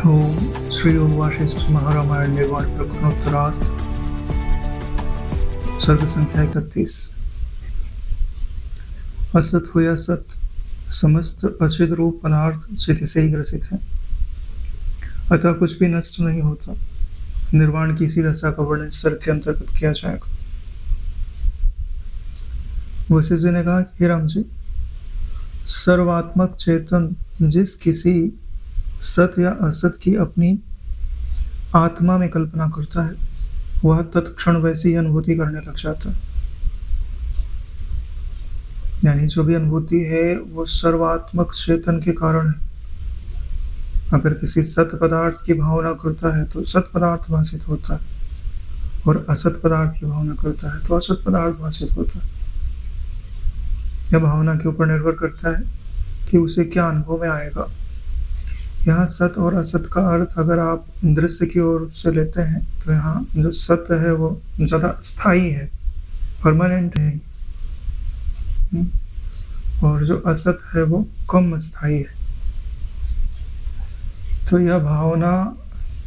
ओम श्री ओम वाशिष्ठ महारामायण निर्वाण प्रकरणोत्तरार्थ सर्ग संख्या 31। असत हो या सत, समस्त अचित रूप पदार्थ चित से ही ग्रसित है, अतः कुछ भी नष्ट नहीं होता। निर्वाण की इसी दशा का वर्णन सर्ग के अंतर्गत किया जाएगा। वशिष्ठ जी ने कहा, हे राम जी, सर्वात्मक चेतन जिस किसी सत या असत की अपनी आत्मा में कल्पना करता है, वह तत्क्षण वैसी ही अनुभूति करने लग जाता है। यानी जो भी अनुभूति है वो सर्वात्मक चेतन के कारण है। अगर किसी सत पदार्थ की भावना करता है तो सत पदार्थ भाषित होता है, और असत पदार्थ की भावना करता है तो असत पदार्थ भाषित होता है। यह भावना के ऊपर निर्भर करता है कि उसे क्या अनुभव में आएगा। यहाँ सत और असत का अर्थ अगर आप दृश्य की ओर से लेते हैं तो यहाँ जो सत्य है वो ज्यादा स्थायी है, परमानेंट है, और जो असत है वो कम स्थायी है। तो यह भावना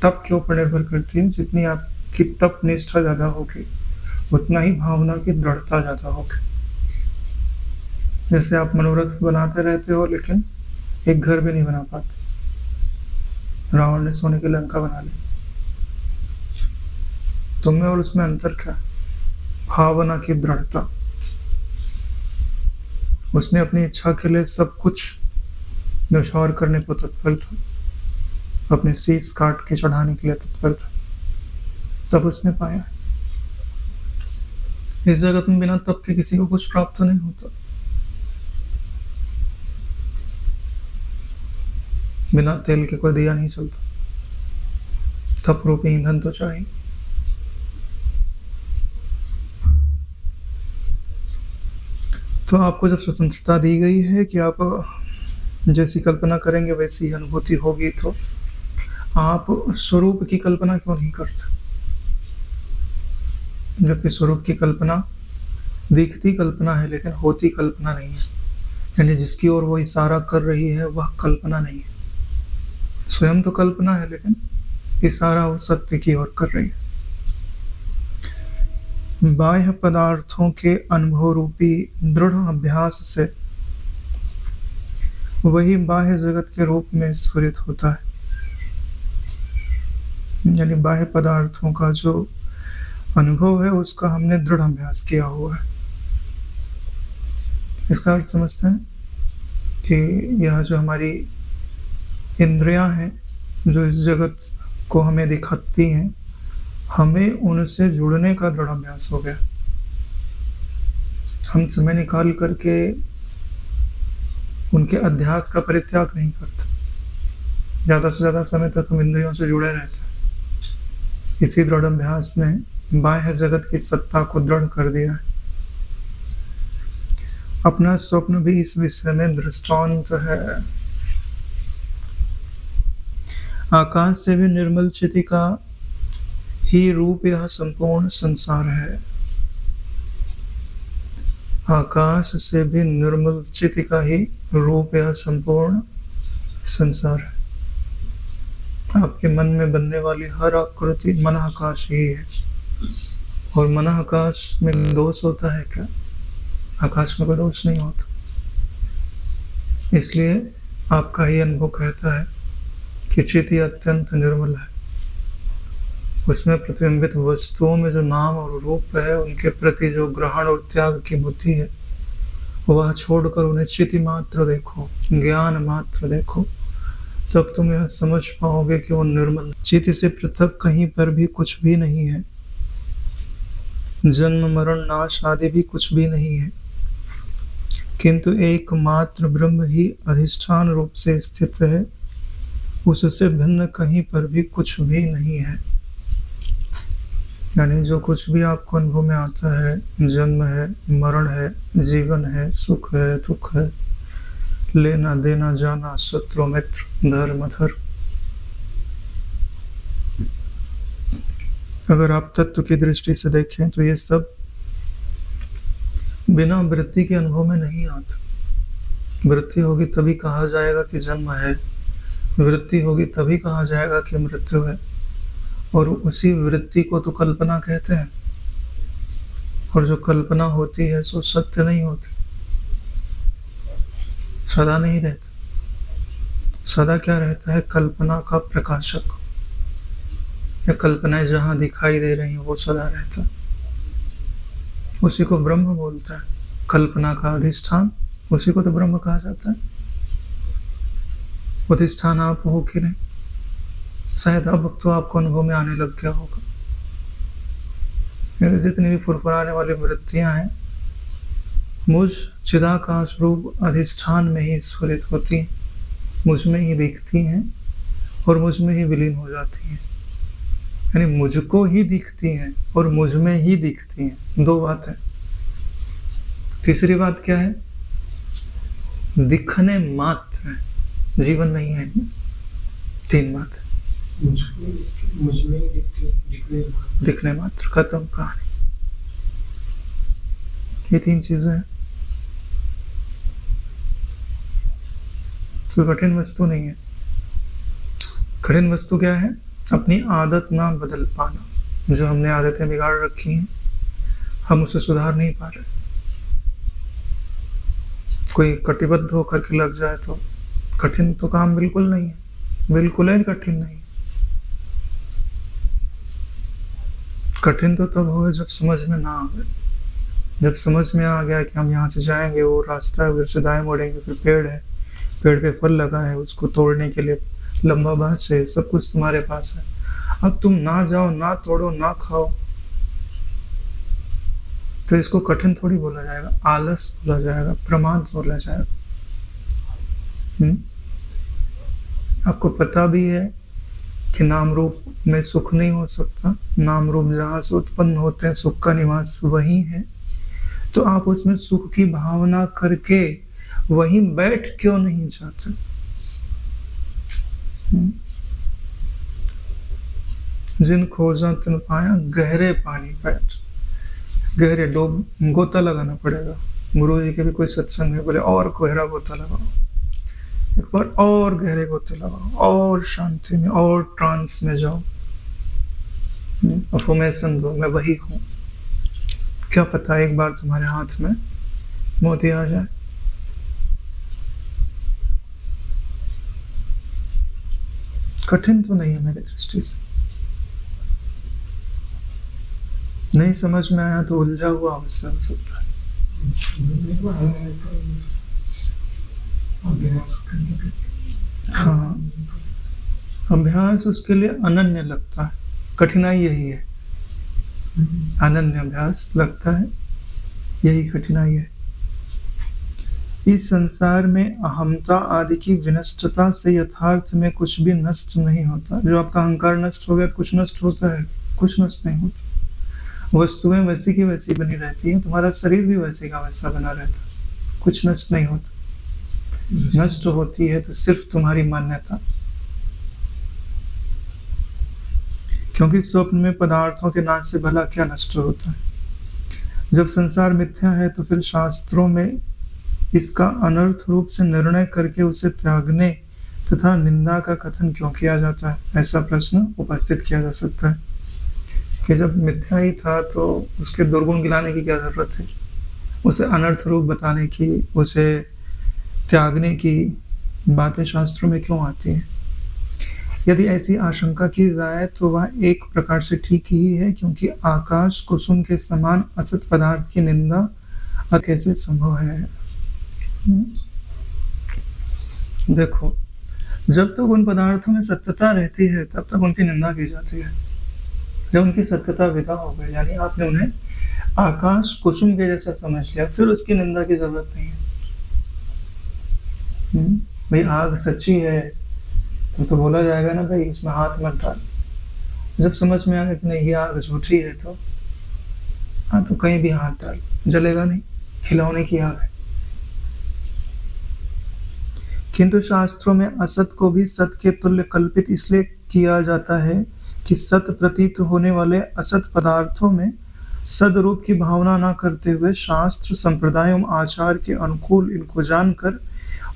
तप के ऊपर निर्भर करती है। जितनी आपकी तप निष्ठा ज्यादा होगी उतना ही भावना की दृढ़ता ज्यादा होगी। जैसे आप मनोरथ बनाते रहते हो लेकिन एक घर भी नहीं बना पाते। रावण ने सोने की लंका बना ली, तुम में और उसमें अंतर क्या? भावना की दृढ़ता। उसने अपनी इच्छा के लिए सब कुछ न्यौछावर करने को तत्पर था, अपने शीश काट के चढ़ाने के लिए तत्पर था, तब उसने पाया। इस जगत में बिना तप के किसी को कुछ प्राप्त नहीं होता। बिना तेल के कोई दिया नहीं चलता। तप रूपी ईंधन तो चाहिए। तो आपको जब स्वतंत्रता दी गई है कि आप जैसी कल्पना करेंगे वैसी ही अनुभूति होगी, तो आप स्वरूप की कल्पना क्यों नहीं करते? जबकि स्वरूप की कल्पना दिखती कल्पना है लेकिन होती कल्पना नहीं है। यानी जिसकी ओर वो इशारा कर रही है वह कल्पना नहीं है। स्वयं तो कल्पना है लेकिन इशारा वो सत्य की ओर कर रही है। बाह्य पदार्थों के अनुभव रूपी दृढ़ अभ्यास से वही बाह्य जगत के रूप में स्फुरित होता है। यानी बाह्य पदार्थों का जो अनुभव है उसका हमने दृढ़ अभ्यास किया हुआ है। इसका अर्थ समझते हैं कि यह जो हमारी इंद्रियां हैं जो इस जगत को हमें दिखाती हैं, हमें उनसे जुड़ने का दृढ़ अभ्यास हो गया। हम समय निकाल करके उनके अध्यास का परित्याग नहीं करते। ज्यादा से ज्यादा समय तक हम इंद्रियों से जुड़े रहते हैं। इसी दृढ़ अभ्यास ने बाह्य जगत की सत्ता को दृढ़ कर दिया है। अपना स्वप्न भी इस विषय में दृष्टांत है। आकाश से भी निर्मल चिति का ही रूप यह संपूर्ण संसार है। आकाश से भी निर्मल चिति का ही रूप यह संपूर्ण संसार है। आपके मन में बनने वाली हर आकृति मन आकाश ही है। और मन आकाश में दोष होता है क्या? आकाश में कोई दोष नहीं होता। इसलिए आपका ही अनुभव कहता है कि चिति अत्यंत निर्मल है। उसमें प्रतिबिंबित वस्तुओं में जो नाम और रूप है, उनके प्रति जो ग्रहण और त्याग की बुद्धि है, वह छोड़कर उन्हें चिति मात्र देखो, ज्ञान मात्र देखो, तब तुम यह समझ पाओगे कि वो निर्मल। चिति से पृथक कहीं पर भी कुछ भी नहीं है। जन्म मरण नाश आदि भी कुछ भी नहीं है, किंतु एकमात्र ब्रह्म ही अधिष्ठान रूप से स्थित है। उससे भिन्न कहीं पर भी कुछ भी नहीं है। यानी जो कुछ भी आपको अनुभव में आता है, जन्म है, मरण है, जीवन है, सुख है, दुख है, लेना देना, जाना, शत्रु मित्र, धर्म अधर्म, अगर आप तत्व की दृष्टि से देखें तो ये सब बिना वृत्ति के अनुभव में नहीं आता। वृत्ति होगी तभी कहा जाएगा कि जन्म है, वृत्ति होगी तभी कहा जाएगा कि मृत्यु है, और उसी वृत्ति को तो कल्पना कहते हैं। और जो कल्पना होती है सो सत्य नहीं होती, सदा नहीं रहता। सदा क्या रहता है? कल्पना का प्रकाशक, या कल्पनाएं जहां दिखाई दे रही हैं वो सदा रहता है। उसी को ब्रह्म बोलता है। कल्पना का अधिष्ठान, उसी को तो ब्रह्म कहा जाता है। अधिष्ठान आप हो कि नहीं? शायद अब तो आपको अनुभव में आने लग गया होगा। मेरे जितनी भी फुरफुराने वाली वृत्तियां हैं, मुझ चिदाकाश रूप अधिष्ठान में ही स्फुरित होती हैं, मुझ में ही दिखती हैं और मुझ में ही विलीन हो जाती हैं। यानी मुझको ही दिखती हैं और मुझ में ही दिखती हैं। दो बात है। तीसरी बात क्या है? दिखने मात्र है, जीवन नहीं है। तीन बात है। दिखने मात्र, खत्म कहानी। ये तीन चीजें हैं। कोई कठिन वस्तु नहीं है। कठिन वस्तु क्या है? अपनी आदत ना बदल पाना। जो हमने आदतें बिगाड़ रखी हैं, हम उसे सुधार नहीं पा रहे। कोई कटिबद्ध होकर के लग जाए तो कठिन तो काम बिल्कुल नहीं है, बिल्कुल ही कठिन नहीं। कठिन तो तब होगा जब समझ में ना आवे। जब समझ में आ गया कि हम यहाँ से जाएंगे, वो रास्ता है, उधर से दाएं मुड़ेंगे, फिर पेड़ है, पेड़ पे फल लगा है, उसको तोड़ने के लिए लंबा बांस है, सब कुछ तुम्हारे पास है। अब तुम ना जाओ, ना तोड़ो, ना खाओ, तो इसको कठिन थोड़ी बोला जाएगा, आलस बोला जाएगा, प्रमाद बोला जाएगा। आपको पता भी है कि नाम रूप में सुख नहीं हो सकता। नाम रूप जहां से उत्पन्न होते हैं, सुख का निवास वही है। तो आप उसमें सुख की भावना करके वहीं बैठ क्यों नहीं जाते? जिन खोजा तिन पाया, गहरे पानी बैठ, गहरे डोब, गोता लगाना पड़ेगा। गुरु जी के भी कोई सत्संग है, बोले और गहरा गोता लगाओ, एक बार और गहरे गोते लगाओ, और शांति में, और ट्रांस में जाओ, अफर्मेशन दो, मैं वही हूँ। क्या पता एक बार तुम्हारे हाथ में मोती आ जाए। कठिन तो नहीं है मेरी दृष्टि से। नहीं समझ में आया तो उलझा हुआ अवश्य हो सकता है। हाँ, अभ्यास उसके लिए अनन्य लगता है। कठिनाई यही है, अनन्य अभ्यास लगता है, यही कठिनाई है। इस संसार में अहमता आदि की विनष्टता से यथार्थ में कुछ भी नष्ट नहीं होता। जो आपका अहंकार नष्ट हो गया तो कुछ नष्ट होता है? कुछ नष्ट नहीं होता। वस्तुएं वैसी की वैसी बनी रहती है, तुम्हारा शरीर भी वैसे का वैसा बना रहता है, कुछ नष्ट नहीं होता। नष्ट होती है तो सिर्फ तुम्हारी मान्यता, क्योंकि स्वप्न में पदार्थों के नाश से भला क्या नष्ट होता है। जब संसार मिथ्या है तो फिर शास्त्रों में इसका अनर्थ रूप से निर्णय करके उसे त्यागने तथा निंदा का कथन क्यों किया जाता है? ऐसा प्रश्न उपस्थित किया जा सकता है कि जब मिथ्या ही था तो उसके दुर्गुण गिनाने की क्या जरूरत है? उसे अनर्थ रूप बताने की, उसे त्यागने की बातें शास्त्रों में क्यों आती हैं? यदि ऐसी आशंका की जाए तो वह एक प्रकार से ठीक ही है, क्योंकि आकाश कुसुम के समान असत पदार्थ की निंदा कैसे संभव है? देखो, जब तक उन पदार्थों में सत्यता रहती है तब तक उनकी निंदा की जाती है। जब उनकी सत्यता विदा हो गई, यानी आपने उन्हें आकाश कुसुम के जैसा समझ लिया, फिर उसकी निंदा की जरूरत नहीं है। भाई आग सच्ची है तो बोला जाएगा ना, भाई इसमें हाथ मत डाल। जब समझ में आएगा कि नहीं ये आग झूठी है तो हाँ, तो कहीं भी हाथ डाल, जलेगा नहीं, खिलौने की आग है। किंतु शास्त्रों में असत को भी सत के तुल्य कल्पित इसलिए किया जाता है कि सत प्रतीत होने वाले असत पदार्थों में सदरूप की भावना न करते हुए शास्त्र संप्रदाय एवं आचार के अनुकूल इनको जानकर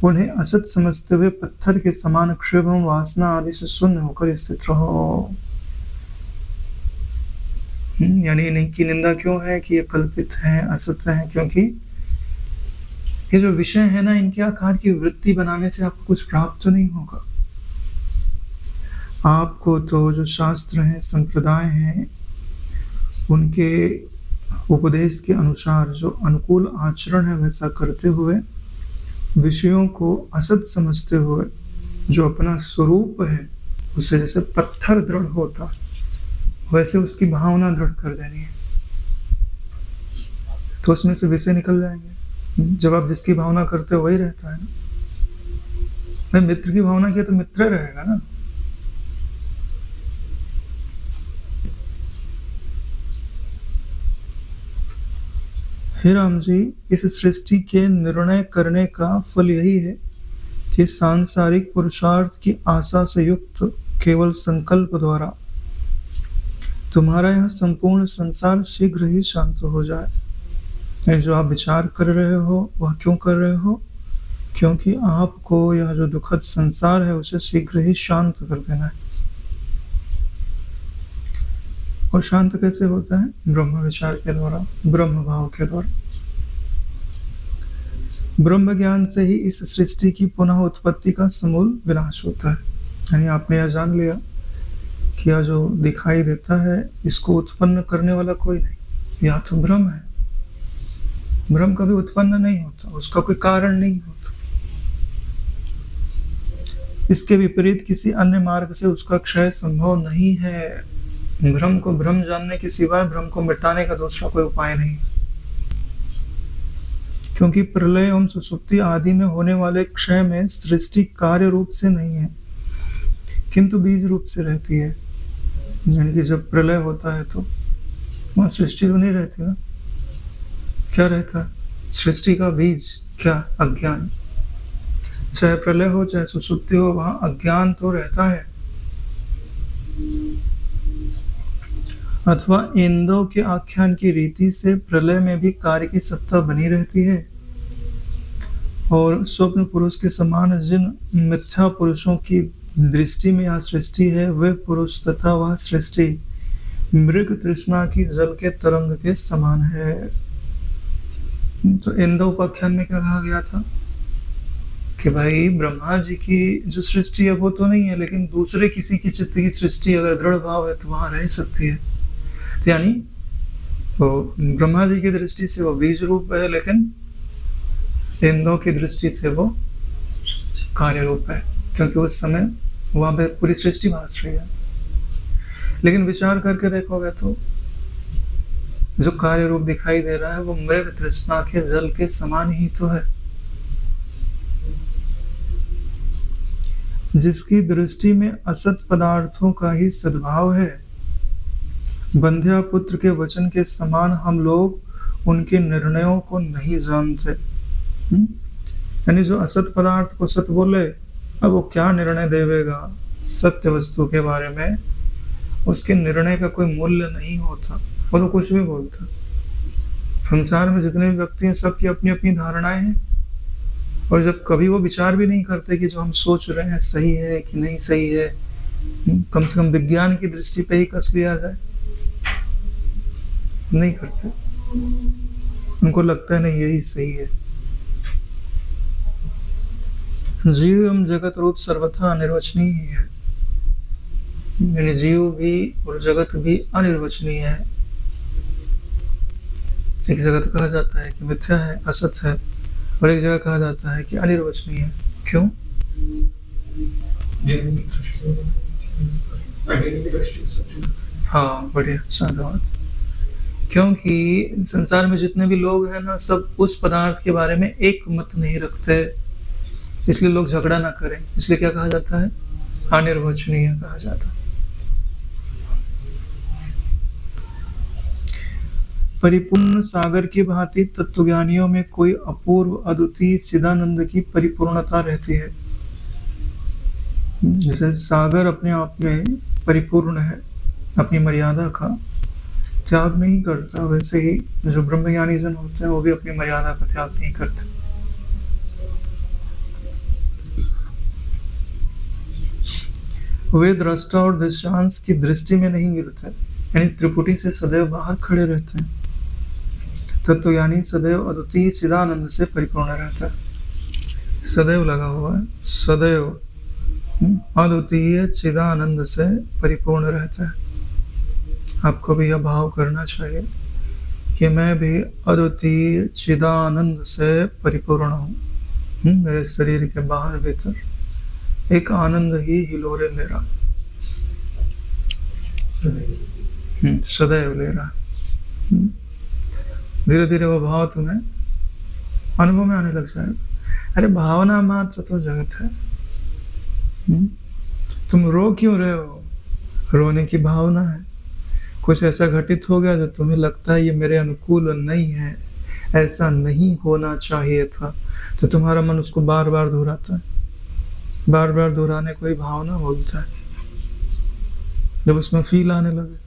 उन्हें असत समझते हुए पत्थर के समान क्षोभ एवं वासना आदि से शून्य होकर स्थित रहो। यानी इनकी निंदा क्यों है कि ये कल्पित हैं, असत्य हैं, क्योंकि ये जो विषय है ना, इनके आकार की वृत्ति बनाने से आपको कुछ प्राप्त तो नहीं होगा। आपको तो जो शास्त्र हैं, संप्रदाय हैं, उनके उपदेश के अनुसार जो अनुकूल आचरण है वैसा करते हुए, विषयों को असत समझते हुए, जो अपना स्वरूप है उसे जैसे पत्थर दृढ़ होता वैसे उसकी भावना दृढ़ कर देनी है, तो उसमें से विषय निकल जाएंगे। जब आप जिसकी भावना करते हो वही रहता है ना। मैं मित्र की भावना किया तो मित्र रहेगा ना। हे राम जी, इस सृष्टि के निर्णय करने का फल यही है कि सांसारिक पुरुषार्थ की आशा से युक्त केवल संकल्प द्वारा तुम्हारा यह संपूर्ण संसार शीघ्र ही शांत हो जाए। जो आप विचार कर रहे हो वह क्यों कर रहे हो? क्योंकि आपको यह जो दुखद संसार है उसे शीघ्र ही शांत कर देना है। और शांत कैसे होता है? ब्रह्म विचार के द्वारा, ब्रह्म भाव के द्वारा। ब्रह्म ज्ञान से ही इस सृष्टि की पुनः उत्पत्ति का समूल विनाश होता है। यानी आपने यह जान लिया कि यह जो दिखाई देता है इसको उत्पन्न करने वाला कोई नहीं, या तो ब्रह्म है। ब्रह्म कभी उत्पन्न नहीं होता, उसका कोई कारण नहीं होता। इसके विपरीत किसी अन्य मार्ग से उसका क्षय संभव नहीं है। ब्रह्म को ब्रह्म जानने के सिवाय ब्रह्म को मिटाने का दूसरा कोई उपाय नहीं, क्योंकि प्रलय एवं सुसुप्ति आदि में होने वाले क्षय में सृष्टि कार्य रूप से नहीं है किंतु बीज रूप से रहती है। यानी कि जब प्रलय होता है तो वहां सृष्टि तो नहीं रहती ना। क्या रहता है? सृष्टि का बीज क्या? अज्ञान। चाहे प्रलय हो चाहे सुसुप्ति हो, वहां अज्ञान तो रहता है। अथवा इंद्रियों के आख्यान की रीति से प्रलय में भी कार्य की सत्ता बनी रहती है, और स्वप्न पुरुष के समान जिन मिथ्या पुरुषों की दृष्टि में यह सृष्टि है, वे पुरुष तथा वह सृष्टि मृग तृष्णा की जल के तरंग के समान है। तो इंद्र उपाख्यान में क्या कहा गया था कि भाई ब्रह्मा जी की जो सृष्टि है वो तो नहीं है, लेकिन दूसरे किसी की चित्त की सृष्टि अगर दृढ़ भाव है तो वहां रह सकती है। तो यानी तो ब्रह्मा जी की दृष्टि से वो बीज रूप है, लेकिन इंद्रों की दृष्टि से वो कार्य रूप है, क्योंकि उस समय वहां पे पूरी सृष्टि भास रही है। लेकिन विचार करके देखोगे तो जो कार्य रूप दिखाई दे रहा है वो मृग तृष्णा के जल के समान ही तो है, जिसकी दृष्टि में असत पदार्थों का ही सद्भाव है। बंध्या पुत्र के वचन के समान हम लोग उनके निर्णयों को नहीं जानते। यानी जो असत पदार्थ को सत बोले, अब वो क्या निर्णय देवेगा सत्य वस्तु के बारे में, उसके निर्णय का कोई मूल्य नहीं होता, वो तो कुछ भी बोलता। संसार में जितने भी व्यक्ति हैं सबकी अपनी अपनी धारणाएं हैं, और जब कभी वो विचार भी नहीं करते कि जो हम सोच रहे हैं सही है कि नहीं सही है, कम से कम विज्ञान की दृष्टि पे ही कस लिया जाए, नहीं करते। उनको लगता है नहीं यही सही है। जीव एवं जगत रूप सर्वथा अनिर्वचनीय है, यानी जीव भी और जगत भी अनिर्वचनीय है। एक जगह कहा जाता है कि मिथ्या है, असत है, और एक जगह कहा जाता है कि अनिर्वचनीय है। क्यों? हाँ, बढ़िया, साधुवाद। क्योंकि संसार में जितने भी लोग हैं ना, सब उस पदार्थ के बारे में एक मत नहीं रखते, इसलिए लोग झगड़ा ना करें, इसलिए क्या कहा जाता है? अनिर्वचनीय कहा जाता है। परिपूर्ण सागर की भांति तत्वज्ञानियों में कोई अपूर्व अद्वितीय चिदानंद की परिपूर्णता रहती है। जैसे सागर अपने आप में परिपूर्ण है, अपनी मर्यादा का त्याग नहीं करता, वैसे ही जो ब्रह्मज्ञानी जन होते हैं वो भी अपनी मर्यादा का त्याग नहीं करते। वे दृष्टा और दृश्यांश की दृष्टि में नहीं गिरते, यानी त्रिपुटी से सदैव बाहर खड़े रहते हैं। तत्वज्ञानी सदैव अद्वितीय चिदानंद से परिपूर्ण रहता है, सदैव लगा हुआ है, सदैव अद्वितीय चिदानंद से परिपूर्ण रहता है। आपको भी यह भाव करना चाहिए कि मैं भी अद्वितीय चिदानंद से परिपूर्ण हूँ। मेरे शरीर के बाहर भीतर एक आनंद ही हिलोरे ले रहा, सदैव ले रहा। धीरे धीरे वो भाव तुम्हें अनुभव में आने लग जाएगा। अरे भावना मात्र तो जगत है। तुम रो क्यों रहे हो? रोने की भावना है। कुछ ऐसा घटित हो गया जो तुम्हें लगता है ये मेरे अनुकूल नहीं है, ऐसा नहीं होना चाहिए था, तो तुम्हारा मन उसको बार बार दोहराता है। बार बार दोहराने को ही भावना बोलता है। जब उसमें फील आने लगे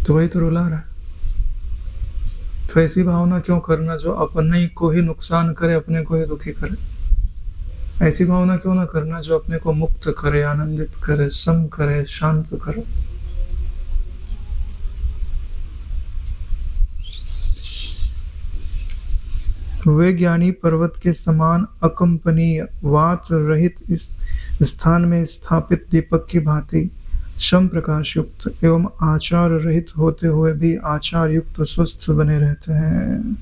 तो वही तो रुला रहा है। तो ऐसी भावना क्यों करना जो अपने को ही नुकसान करे, अपने को ही दुखी करे। ऐसी भावना क्यों ना करना जो अपने को मुक्त करे, आनंदित करे, सम करे, शांत करे। वे ज्ञानी पर्वत के समान अकंपनीय वात रहित इस स्थान में स्थापित दीपक की भांति शम प्रकाश युक्त एवं आचार रहित होते हुए भी आचार युक्त स्वस्थ बने रहते हैं।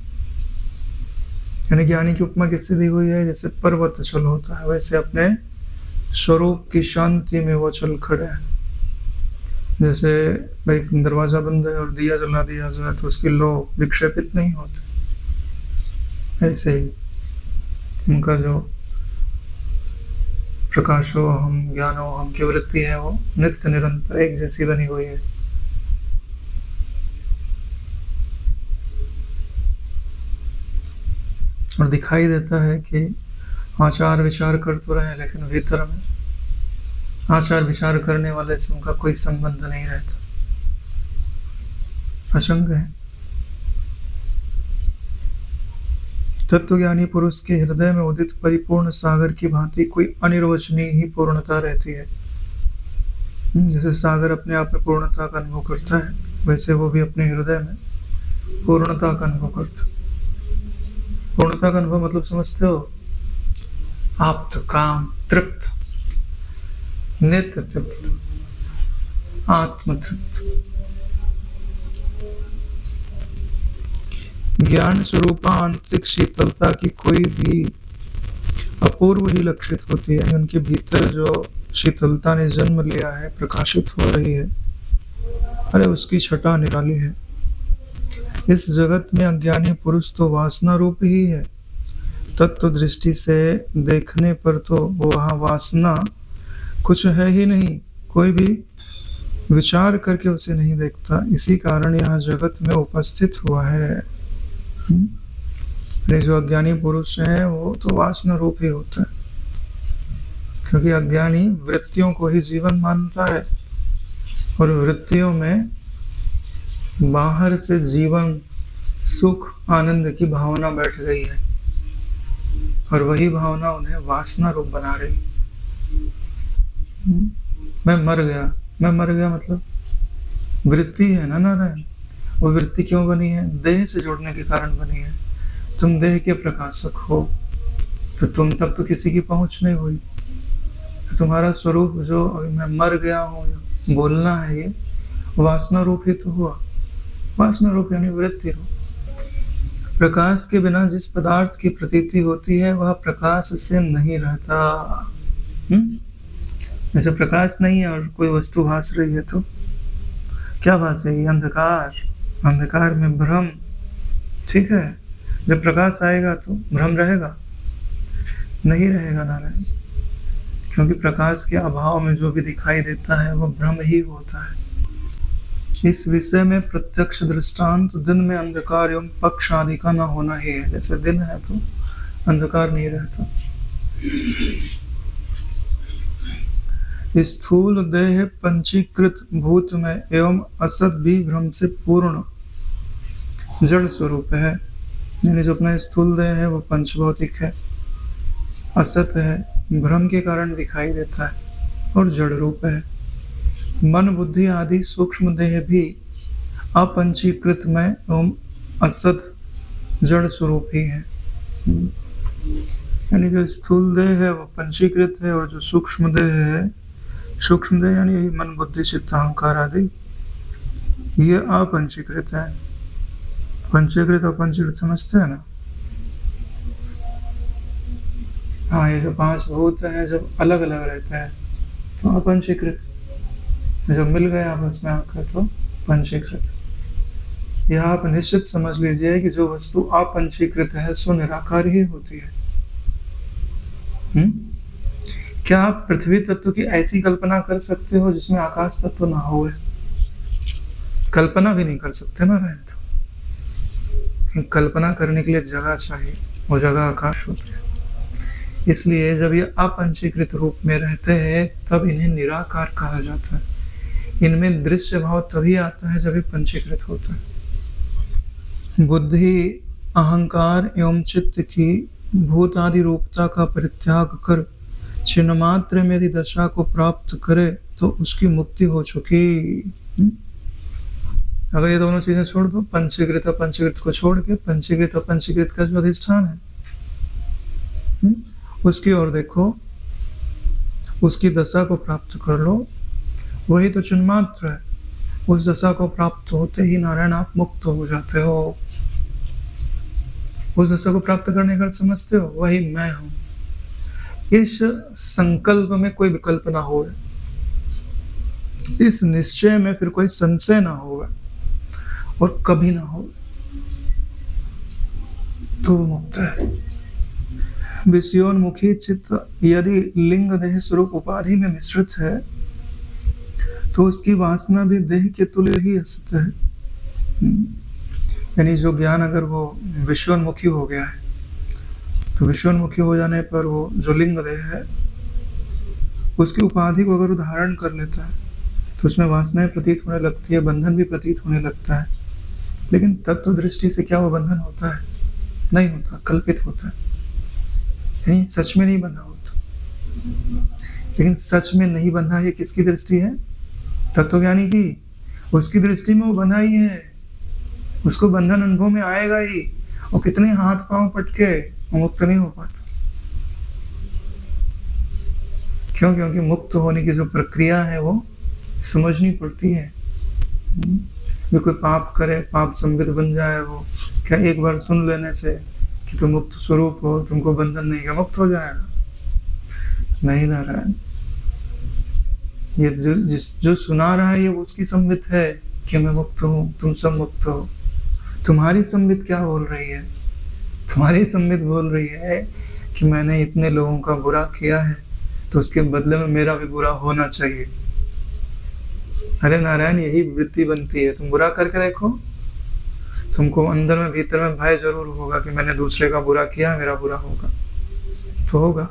यानी ज्ञानी की उपमा किससे दी हुई है? जैसे पर्वत चल होता है, वैसे अपने स्वरूप की शांति में वो चल खड़े हैं। जैसे भाई दरवाजा बंद है और दिया जला दिया जाए तो उसकी लो विक्षेपित नहीं होती, ऐसे ही उनका जो प्रकाशो हम ज्ञानो हम की वृत्ति है वो नित्य निरंतर एक जैसी बनी हुई है। और दिखाई देता है कि आचार विचार कर तो रहे हैं, लेकिन भीतर में आचार विचार करने वाले से उनका कोई संबंध नहीं रहता, असंग है। तत्वज्ञानी पुरुष के हृदय में उदित परिपूर्ण सागर की भांति कोई अनिर्वचनीय ही पूर्णता रहती है। जैसे सागर अपने आप में पूर्णता का अनुभव करता है, वैसे वो भी अपने हृदय में पूर्णता का अनुभव करता है। पूर्णता का अनुभव मतलब समझते हो? आप्त, काम, तृप्त, नित्य तृप्त, आत्म तृप्त। ज्ञान स्वरूपा आंतरिक शीतलता की कोई भी अपूर्व ही लक्षित होती है। उनके भीतर जो शीतलता ने जन्म लिया है, प्रकाशित हो रही है, अरे उसकी छटा निराली है। इस जगत में अज्ञानी पुरुष तो वासना रूप ही है। तत्व दृष्टि से देखने पर तो वह वासना कुछ है ही नहीं, कोई भी विचार करके उसे नहीं देखता। इसी कारण यह जगत में उपस्थित हुआ है। जो अज्ञानी पुरुष है वो तो वासना रूप ही होता है, क्योंकि अज्ञानी वृत्तियों को ही जीवन मानता है और वृत्तियों में बाहर से जीवन, सुख, आनंद की भावना बैठ गई है और वही भावना उन्हें वासना रूप बना रही। मैं मर गया मतलब वृत्ति है ना नारायण। वो वृत्ति क्यों बनी है? देह से जुड़ने के कारण बनी है। तुम देह के प्रकाशक हो तो तुम तब तो किसी की पहुंच नहीं हुई। तो तुम्हारा स्वरूप जो मैं मर गया हूँ बोलना है, ये वासना रूप ही तो हुआ। वासना रूप यानी वृत्ति रूप। प्रकाश के बिना जिस पदार्थ की प्रतीति होती है वह प्रकाश से नहीं रहता। जैसे प्रकाश नहीं है और कोई वस्तु भास रही है तो क्या भास है? अंधकार। अंधकार में भ्रम, ठीक है। जब प्रकाश आएगा तो भ्रम रहेगा? नहीं रहेगा नारायण, क्योंकि प्रकाश के अभाव में जो भी दिखाई देता है वो भ्रम ही होता है। इस विषय में प्रत्यक्ष दृष्टांत दिन में अंधकार एवं पक्ष आदि का न होना ही है। जैसे दिन है तो अंधकार नहीं रहता। स्थूल देह पंचीकृत भूत में एवं असत भी भ्रम से पूर्ण जड़ स्वरूप है। यानी जो अपना स्थूल देह है वो पंचभौतिक है, असत है, भ्रम के कारण दिखाई देता है। और जड़ रूप है। मन बुद्धि आदि सूक्ष्म देह भी अपंचीकृत में एवं असत जड़ स्वरूप ही है। यानी जो स्थूल देह है वो पंचीकृत है, और जो सूक्ष्म देह है, सूक्ष्म देह यानी यही मन बुद्धि चित्त अहंकार आदि, ये अपंचीकृत है। पंचीकृत और पंचीकृत समझते हैं ना? हाँ, ये जो पांच भूत हैं जब अलग अलग रहते हैं तो अपंचीकृत, जब मिल गए आपस में आकर तो पंचीकृत। यह आप निश्चित समझ लीजिए कि जो वस्तु अपंचीकृत है सो निराकार ही होती है। क्या आप पृथ्वी तत्व की ऐसी कल्पना कर सकते हो जिसमें आकाश तत्व ना हो? कल्पना भी नहीं कर सकते ना, रहने तो। कल्पना करने के लिए जगह चाहिए, वो जगह आकाश होती है। इसलिए जब ये अपंचीकृत रूप में रहते हैं तब इन्हें निराकार कहा जाता है। इनमें दृश्य भाव तभी आता है जब ये पंचीकृत होता है। बुद्धि अहंकार एवं चित्त की भूत आदि रूपता का परित्याग कर चिन्ह मात्र में यदि दशा को प्राप्त करे तो उसकी मुक्ति हो चुकी। अगर ये दोनों चीजें छोड़ दो, पंचीकृत और पंचीकृत को छोड़ के पंचीकृत और पंचीकृत का जो अधिष्ठान है उसकी ओर देखो, उसकी दशा को प्राप्त कर लो, वही तो चिन्मात्र है। उस दशा को प्राप्त होते ही नारायण आप मुक्त हो जाते हो। उस दशा को प्राप्त करने का समझते हो, वही मैं हूं। इस संकल्प में कोई विकल्प ना हो, इस निश्चय में फिर कोई संशय ना हो और कभी ना हो, तो मुक्त है। विषयोन्मुखी चित्त यदि लिंग देह स्वरूप उपाधि में मिश्रित है तो उसकी वासना भी देह के तुल्य ही असत है। यानी जो ज्ञान अगर वो विषयोन्मुखी हो गया है तो विषयोन्मुखी हो जाने पर वो जो लिंग देह है उसकी उपाधि को अगर उदाहरण कर लेता है तो उसमें वासनाएं प्रतीत होने लगती है, बंधन भी प्रतीत होने लगता है। लेकिन तत्व दृष्टि से क्या वो बंधन होता है? नहीं होता, कल्पित होता है, यानी सच में नहीं बंधा होता। लेकिन सच में नहीं बंधा, ये किसकी दृष्टि है? तत्वज्ञानी की। उसकी दृष्टि में वो बंधा ही है, उसको बंधन अनुभव में आएगा ही, और कितने हाथ पांव पटके वो मुक्त नहीं हो पाता। क्यों? क्योंकि मुक्त होने की जो प्रक्रिया है वो समझनी पड़ती है। जो कोई पाप करे, पाप संबित बन जाए, वो क्या एक बार सुन लेने से कि तुम मुक्त स्वरूप हो, तुमको बंधन नहीं, क्या मुक्त हो जाएगा? नहीं नारायण, ये जो सुना रहा है ये उसकी संबित है कि मैं मुक्त हूँ, तुम सब मुक्त हो। तुम्हारी संबित क्या बोल रही है? तुम्हारी संबित बोल रही है कि मैंने इतने लोगों का बुरा किया है तो उसके बदले में मेरा भी बुरा होना चाहिए। अरे नारायण, यही वृत्ति बनती है। तुम बुरा करके देखो, तुमको अंदर में भीतर में भय जरूर होगा कि मैंने दूसरे का बुरा किया, मेरा बुरा होगा, तो होगा।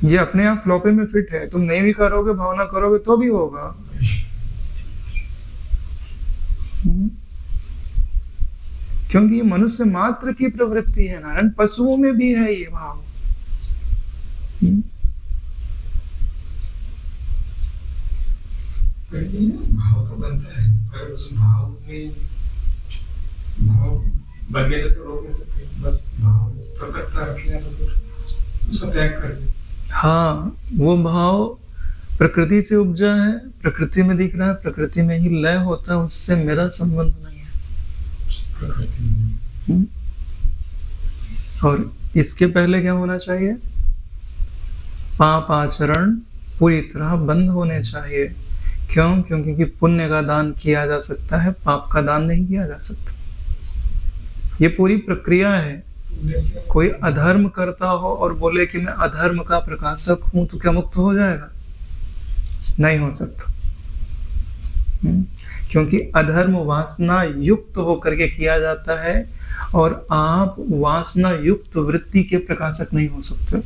ये अपने आप फ्लॉपे में फिट है। तुम नहीं भी करोगे, भावना करोगे तो भी होगा। क्योंकि ये मनुष्य मात्र की प्रवृत्ति है नारायण, पशुओं में भी है ये भाव। भाव तो बनता है, पर उस भाव में भाव बनने से तो रोक नहीं सकते। बस भाव प्रकटता रखना तो फिर उसका त्याग कर दे। हाँ, वो भाव प्रकृति से उपजा है, प्रकृति में दिख रहा है, प्रकृति में ही लय होता है, उससे मेरा संबंध नहीं है। और इसके पहले क्या होना चाहिए? पाप आचरण पूरी तरह बंद होने चाहिए। क्यों? क्योंकि पुण्य का दान किया जा सकता है, पाप का दान नहीं किया जा सकता। ये पूरी प्रक्रिया है। कोई अधर्म करता हो और बोले कि मैं अधर्म का प्रकाशक हूं तो क्या मुक्त हो जाएगा? नहीं हो सकता। क्योंकि अधर्म वासना युक्त होकर के किया जाता है और आप वासना युक्त वृत्ति के प्रकाशक नहीं हो सकते।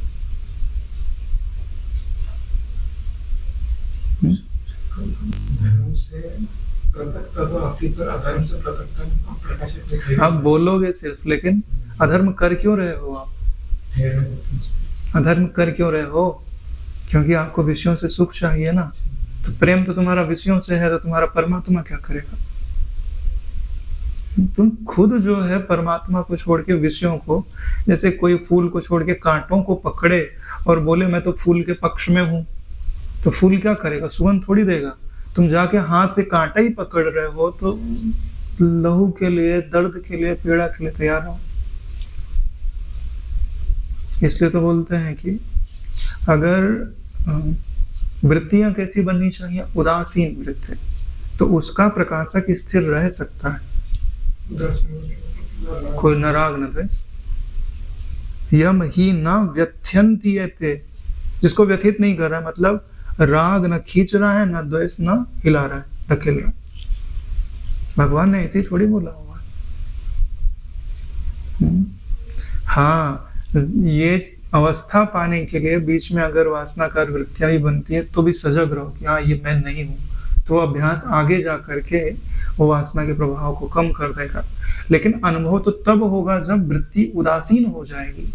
धर्म से पृथकता तो आती, पर अधर्म से पृथकता प्रकाशित आप बोलोगे सिर्फ, लेकिन अधर्म कर क्यों रहे हो आप? अधर्म कर क्यों रहे हो? क्योंकि आपको विषयों से सुख चाहिए ना, तो प्रेम तो तुम्हारा विषयों से है, तो तुम्हारा परमात्मा क्या करेगा? तुम खुद जो है परमात्मा को छोड़ के विषयों को, जैसे कोई फूल को छोड़ के कांटों को पकड़े और बोले मैं तो फूल के पक्ष में हूं, तो फूल क्या करेगा? सुगंध थोड़ी देगा। तुम जाके हाथ से कांटा ही पकड़ रहे हो तो लहू के लिए, दर्द के लिए, पीड़ा के लिए तैयार हो। इसलिए तो बोलते हैं कि अगर वृत्तियां कैसी बननी चाहिए? उदासीन वृत्ति, तो उसका प्रकाशक स्थिर रह सकता है। कोई न राग न द्वेष, यम ही न व्यथ्यंती एते, जिसको व्यथित नहीं कर रहा है, मतलब राग न खींच रहा है, न द्वेष न हिला रहा है, ढकेल रहा है। भगवान ने ऐसे ही थोड़ी बोला हुआ। हाँ, ये अवस्था पाने के लिए बीच में अगर वासनाकार वृत्तियां भी बनती है तो भी सजग रहो कि हाँ ये मैं नहीं हूं, तो अभ्यास आगे जा करके वो वासना के प्रभाव को कम कर देगा। लेकिन अनुभव तो तब होगा जब वृत्ति उदासीन हो जाएगी।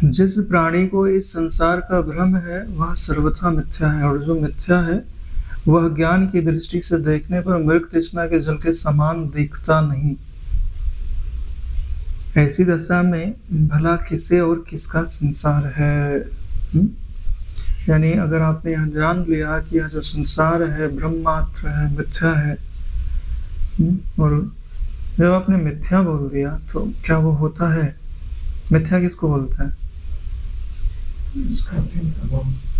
जिस प्राणी को इस संसार का भ्रम है वह सर्वथा मिथ्या है, और जो मिथ्या है वह ज्ञान की दृष्टि से देखने पर मृग तृष्णा के जल के समान दिखता नहीं। ऐसी दशा में भला किसे और किसका संसार है? यानी अगर आपने यहाँ जान लिया कि यह जो संसार है ब्रह्म मात्र है, मिथ्या है, और जब आपने मिथ्या बोल दिया तो क्या वो होता है? मिथ्या किसको बोलते हैं?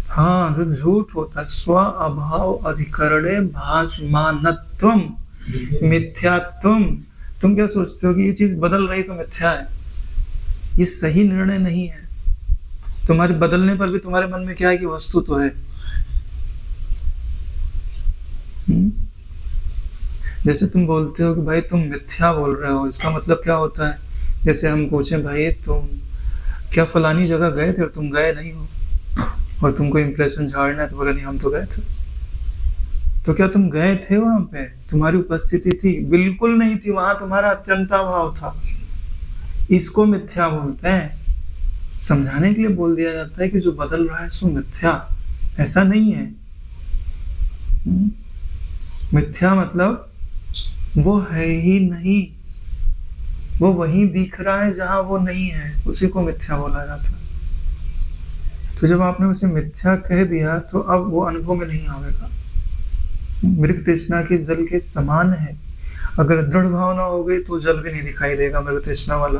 हाँ, जो झूठ होता है। स्व अभाव अधिकरणे भासमानत्वम मिथ्यात्वम। तुम क्या सोचते हो कि ये चीज बदल रही तो मिथ्या है? ये सही निर्णय नहीं है। तुम्हारे बदलने पर भी तुम्हारे मन में क्या है कि वस्तु तो है। जैसे तुम बोलते हो कि भाई तुम मिथ्या बोल रहे हो, इसका मतलब क्या होता है? जैसे हम पूछें भाई तुम क्या फलानी जगह गए थे और तुम गए नहीं हो, और तुमको इंप्रेशन झाड़ना है तो बोला नहीं हम तो गए थे। तो क्या तुम गए थे वहां पे? तुम्हारी उपस्थिति थी? बिल्कुल नहीं थी, वहां तुम्हारा अत्यंताभाव था। इसको मिथ्या बोलते हैं। समझाने के लिए बोल दिया जाता है कि जो बदल रहा है सो मिथ्या। ऐसा नहीं है। मिथ्या मतलब वो है ही नहीं, वो वही दिख रहा है जहां वो नहीं है, उसी को मिथ्या बोला जाता है। तो जब आपने उसे मिथ्या कह दिया तो अब वो अनुभव में नहीं आएगा। मृग तृष्णा के जल के समान है। अगर दृढ़ भावना हो गई तो जल भी नहीं दिखाई देगा मृग तृष्णा वाला।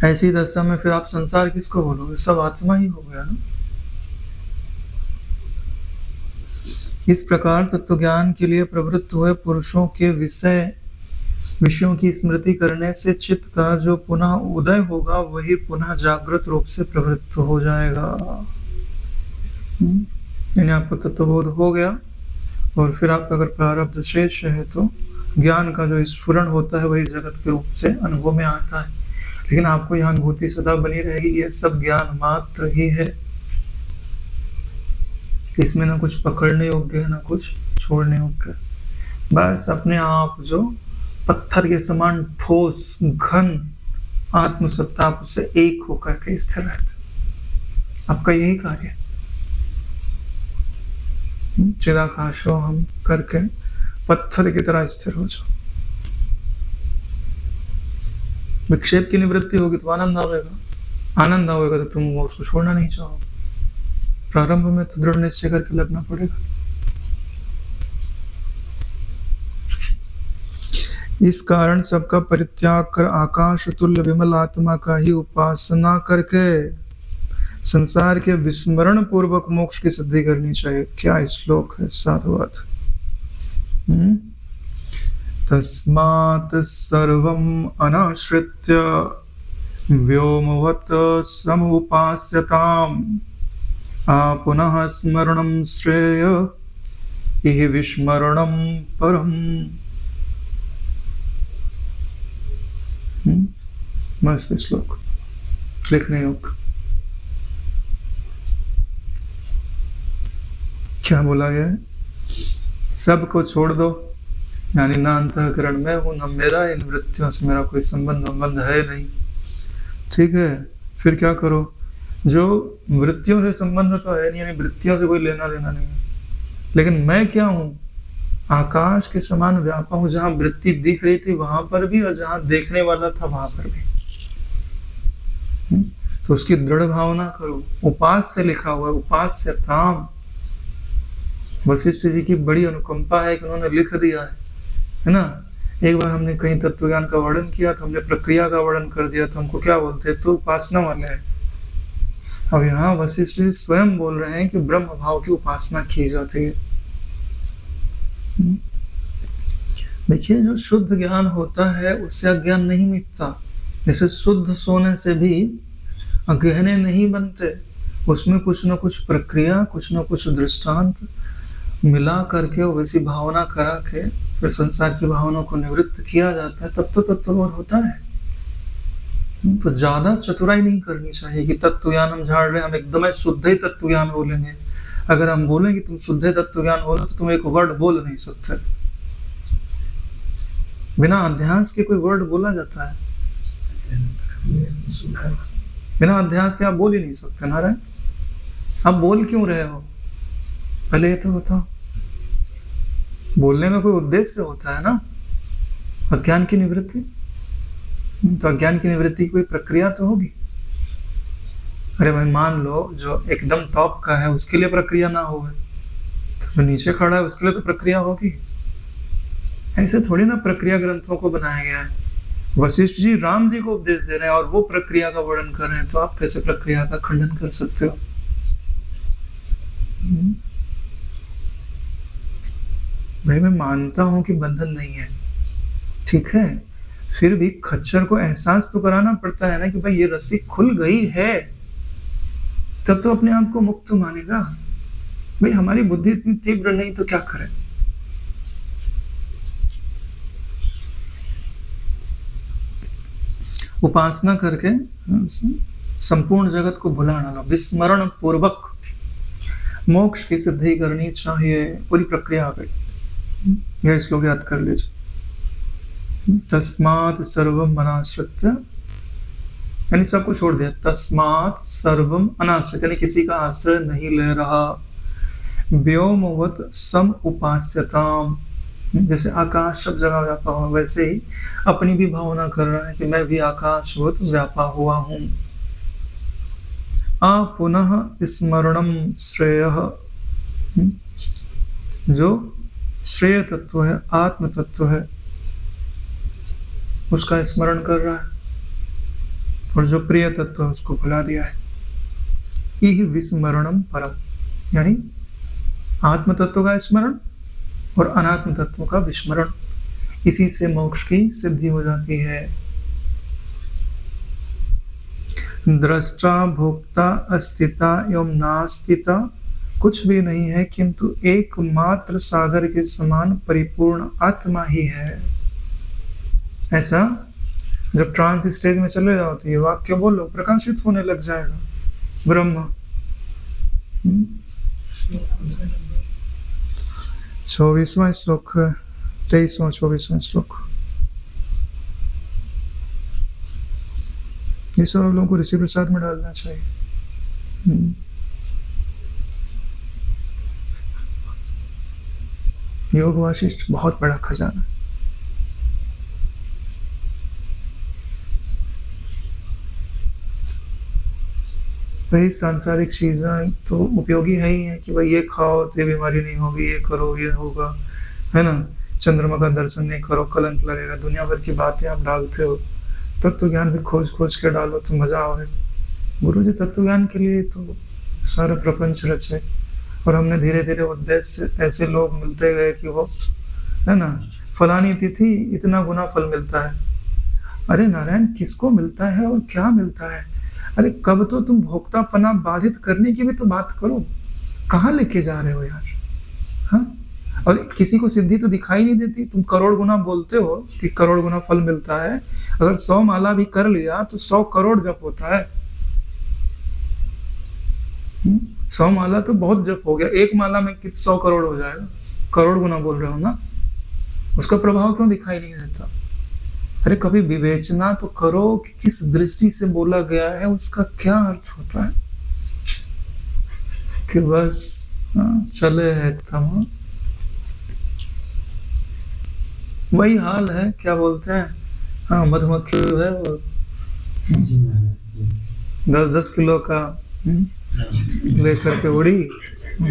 ऐसी दशा में फिर आप संसार किसको बोलोगे? सब आत्मा ही हो गया ना। इस प्रकार तत्व ज्ञान के लिए प्रवृत्त हुए पुरुषों के विषयों की स्मृति करने से चित्त का जो पुनः उदय होगा वही पुनः जागृत रूप से प्रवृत्त हो जाएगा। यानी आपको तत्वबोध हो गया और फिर आपका अगर प्रारब्ध शेष है तो ज्ञान का जो स्फुरण होता है वही जगत के रूप से अनुभव में आता है। लेकिन आपको यहाँ अनुभूति सदा बनी रहेगी, ये सब ज्ञान मात्र ही है। इसमें ना कुछ पकड़ने योग्य है ना कुछ छोड़ने योग्य। बस अपने आप जो पत्थर के समान ठोस घन आत्मसत्ता से एक होकर के स्थिर रहते। आपका यही कार्य चिदाकाशो हम करके पत्थर की तरह स्थिर हो जाओ। विक्षेप की निवृत्ति होगी तो आनंद आएगा। आनंद आएगा तो तुम वो उसको छोड़ना नहीं चाहोगे। प्रारंभ में तो दृढ़ निश्चय करके लगना पड़ेगा। इस कारण सबका परित्याग कर आकाश तुल्य विमल आत्मा का ही उपासना करके संसार के विस्मरण पूर्वक मोक्ष की सिद्धि करनी चाहिए। क्या श्लोक है, साधुवाद। तस्मात् सर्वम् अनाश्रित्य व्योमवत् समुपास्यताम् पुनः स्मरणं श्रेय इह विस्मरणं परम। मस्त श्लोक, लिखने योग्य। क्या बोला गया है? सबको छोड़ दो, यानी ना अंतःकरण में हूँ, ना मेरा इन वृत्तियों से मेरा कोई संबंध है नहीं। ठीक है, फिर क्या करो, जो वृत्तियों से संबंध तो है नहीं, यानी वृत्तियों से कोई लेना देना नहीं है, लेकिन मैं क्या हूँ, आकाश के समान व्यापा हूँ। जहां वृत्ति दिख रही थी वहां पर भी, और जहां देखने वाला था वहां पर भी। तो उसकी दृढ़ भावना करो। उपास से लिखा हुआ है, उपास से ताम। वशिष्ठ जी की बड़ी अनुकंपा है कि उन्होंने लिख दिया है ना। एक बार हमने कहीं तत्व ज्ञान का वर्णन किया तो हमने प्रक्रिया का वर्णन कर दिया, तो हमको क्या बोलते हैं, तो उपासना वाले है। अब यहाँ वशिष्ठ जी स्वयं बोल रहे हैं कि ब्रह्म भाव की उपासना की जाती है। देखिए, जो शुद्ध ज्ञान होता है उससे अज्ञान नहीं मिटता। जैसे शुद्ध सोने से भी गहने नहीं बनते, उसमें कुछ न कुछ प्रक्रिया, कुछ न कुछ दृष्टांत मिला करके वैसी भावना करा के फिर संसार की भावनाओं को निवृत्त किया जाता है, तब तो तत्वबोध होता है। तो ज्यादा चतुराई नहीं करनी चाहिए कि तत्व ज्ञान हम झाड़ रहे हैं, हम एकदम शुद्ध ही तत्व ज्ञान बोलेंगे। अगर हम बोलेंगे तुम शुद्ध तत्व ज्ञान बोलो तो तुम एक वर्ड बोल नहीं सकते। बिना अध्यास के कोई वर्ड बोला जाता है? बिना अध्यास के आप बोल ही नहीं सकते। नारायण, आप बोल क्यों रहे हो, पहले ये तो बताओ। बोलने में कोई उद्देश्य होता है ना, अज्ञान की निवृत्ति। तो अज्ञान की निवृत्ति की कोई प्रक्रिया तो होगी। अरे भाई, मान लो जो एकदम टॉप का है उसके लिए प्रक्रिया ना हो, जो नीचे खड़ा है उसके लिए तो प्रक्रिया होगी। ऐसे थोड़ी ना प्रक्रिया ग्रंथों को बनाया गया है। वशिष्ठ जी राम जी को उपदेश दे रहे हैं और वो प्रक्रिया का वर्णन कर रहे हैं, तो आप कैसे प्रक्रिया का खंडन कर सकते हो? भाई, मैं मानता हूं कि बंधन नहीं है, ठीक है, फिर भी खच्चर को एहसास तो कराना पड़ता है ना कि भाई ये रस्सी खुल गई है, तब तो अपने आप को मुक्त मानेगा। भाई हमारी बुद्धि इतनी तीव्र नहीं तो क्या करें। उपासना करके संपूर्ण जगत को भुला डालो, विस्मरण पूर्वक मोक्ष की सिद्धि करनी चाहिए। पूरी प्रक्रिया आ गई, यह श्लोक याद कर लीजिए। तस्मात् सर्वम अनाश्रित्य, यानी सबको छोड़ दिया। तस्मात् सर्वम अनाश्रित, यानी किसी का आश्रय नहीं ले रहा। व्योमवत सम उपास्यताम, जैसे आकाश सब जगह व्यापा हुआ, वैसे ही अपनी भी भावना कर रहा है कि मैं भी आकाशवत व्यापा हुआ हूं। आ पुनः स्मरणम श्रेयः, जो श्रेय तत्व है, आत्म तत्व है, उसका स्मरण कर रहा है, और जो प्रिय तत्व है उसको भुला दिया है। इह विस्मरणम परम, यानी आत्म तत्व का स्मरण और अनात्म तत्व का विस्मरण, इसी से मोक्ष की सिद्धि हो जाती है। दृष्टा भोक्ता अस्तिता एवं नास्तिता कुछ भी नहीं है, किंतु एकमात्र सागर के समान परिपूर्ण आत्मा ही है। ऐसा जब ट्रांस स्टेज में चले जाओ तो ये वाक्य बोलो, प्रकाशित होने लग जाएगा ब्रह्म। 24वां श्लोक, 23वां 24वां श्लोक। ये सब आप लोगों को ऋषि प्रसाद में डालना चाहिए। योग वाशिष्ठ बहुत बड़ा खजाना। भाई सांसारिक चीजें तो उपयोगी है ही है कि भाई ये खाओ तो ये बीमारी नहीं होगी, ये करो ये होगा, है ना। चंद्रमा का दर्शन नहीं करो कलंक लगेगा, दुनिया भर की बातें आप डालते हो। तत्व ज्ञान भी खोज खोज के डालो तो मजा आवे। गुरु जी तत्व ज्ञान के लिए तो सारा प्रपंच रचे, और हमने धीरे धीरे उद्देश्य ऐसे लोग मिलते गए कि वो, है ना, फलानी तिथि इतना गुना फल मिलता है। अरे नारायण, किसको मिलता है और क्या मिलता है? अरे कब तो तुम भोक्तापना बाधित करने की भी तो बात करो, कहाँ लेके जा रहे हो यार? हाँ, और किसी को सिद्धि तो दिखाई नहीं देती। तुम करोड़ गुना बोलते हो कि करोड़ गुना फल मिलता है, अगर 100 माला भी कर लिया तो 100 करोड़ जप होता है। 100 माला तो बहुत जप हो गया, एक माला में 100 करोड़ हो जाएगा। करोड़ गुना बोल रहे हो ना। उसका प्रभाव क्यों दिखाई नहीं देता? अरे कभी विवेचना तो करो कि किस दृष्टि से बोला गया है, उसका क्या अर्थ होता है। कि बस चले एकदम। वही हाल है, क्या बोलते हैं, हाँ मधुमक्खी है वो 10-10 किलो का लेकर के उड़ी,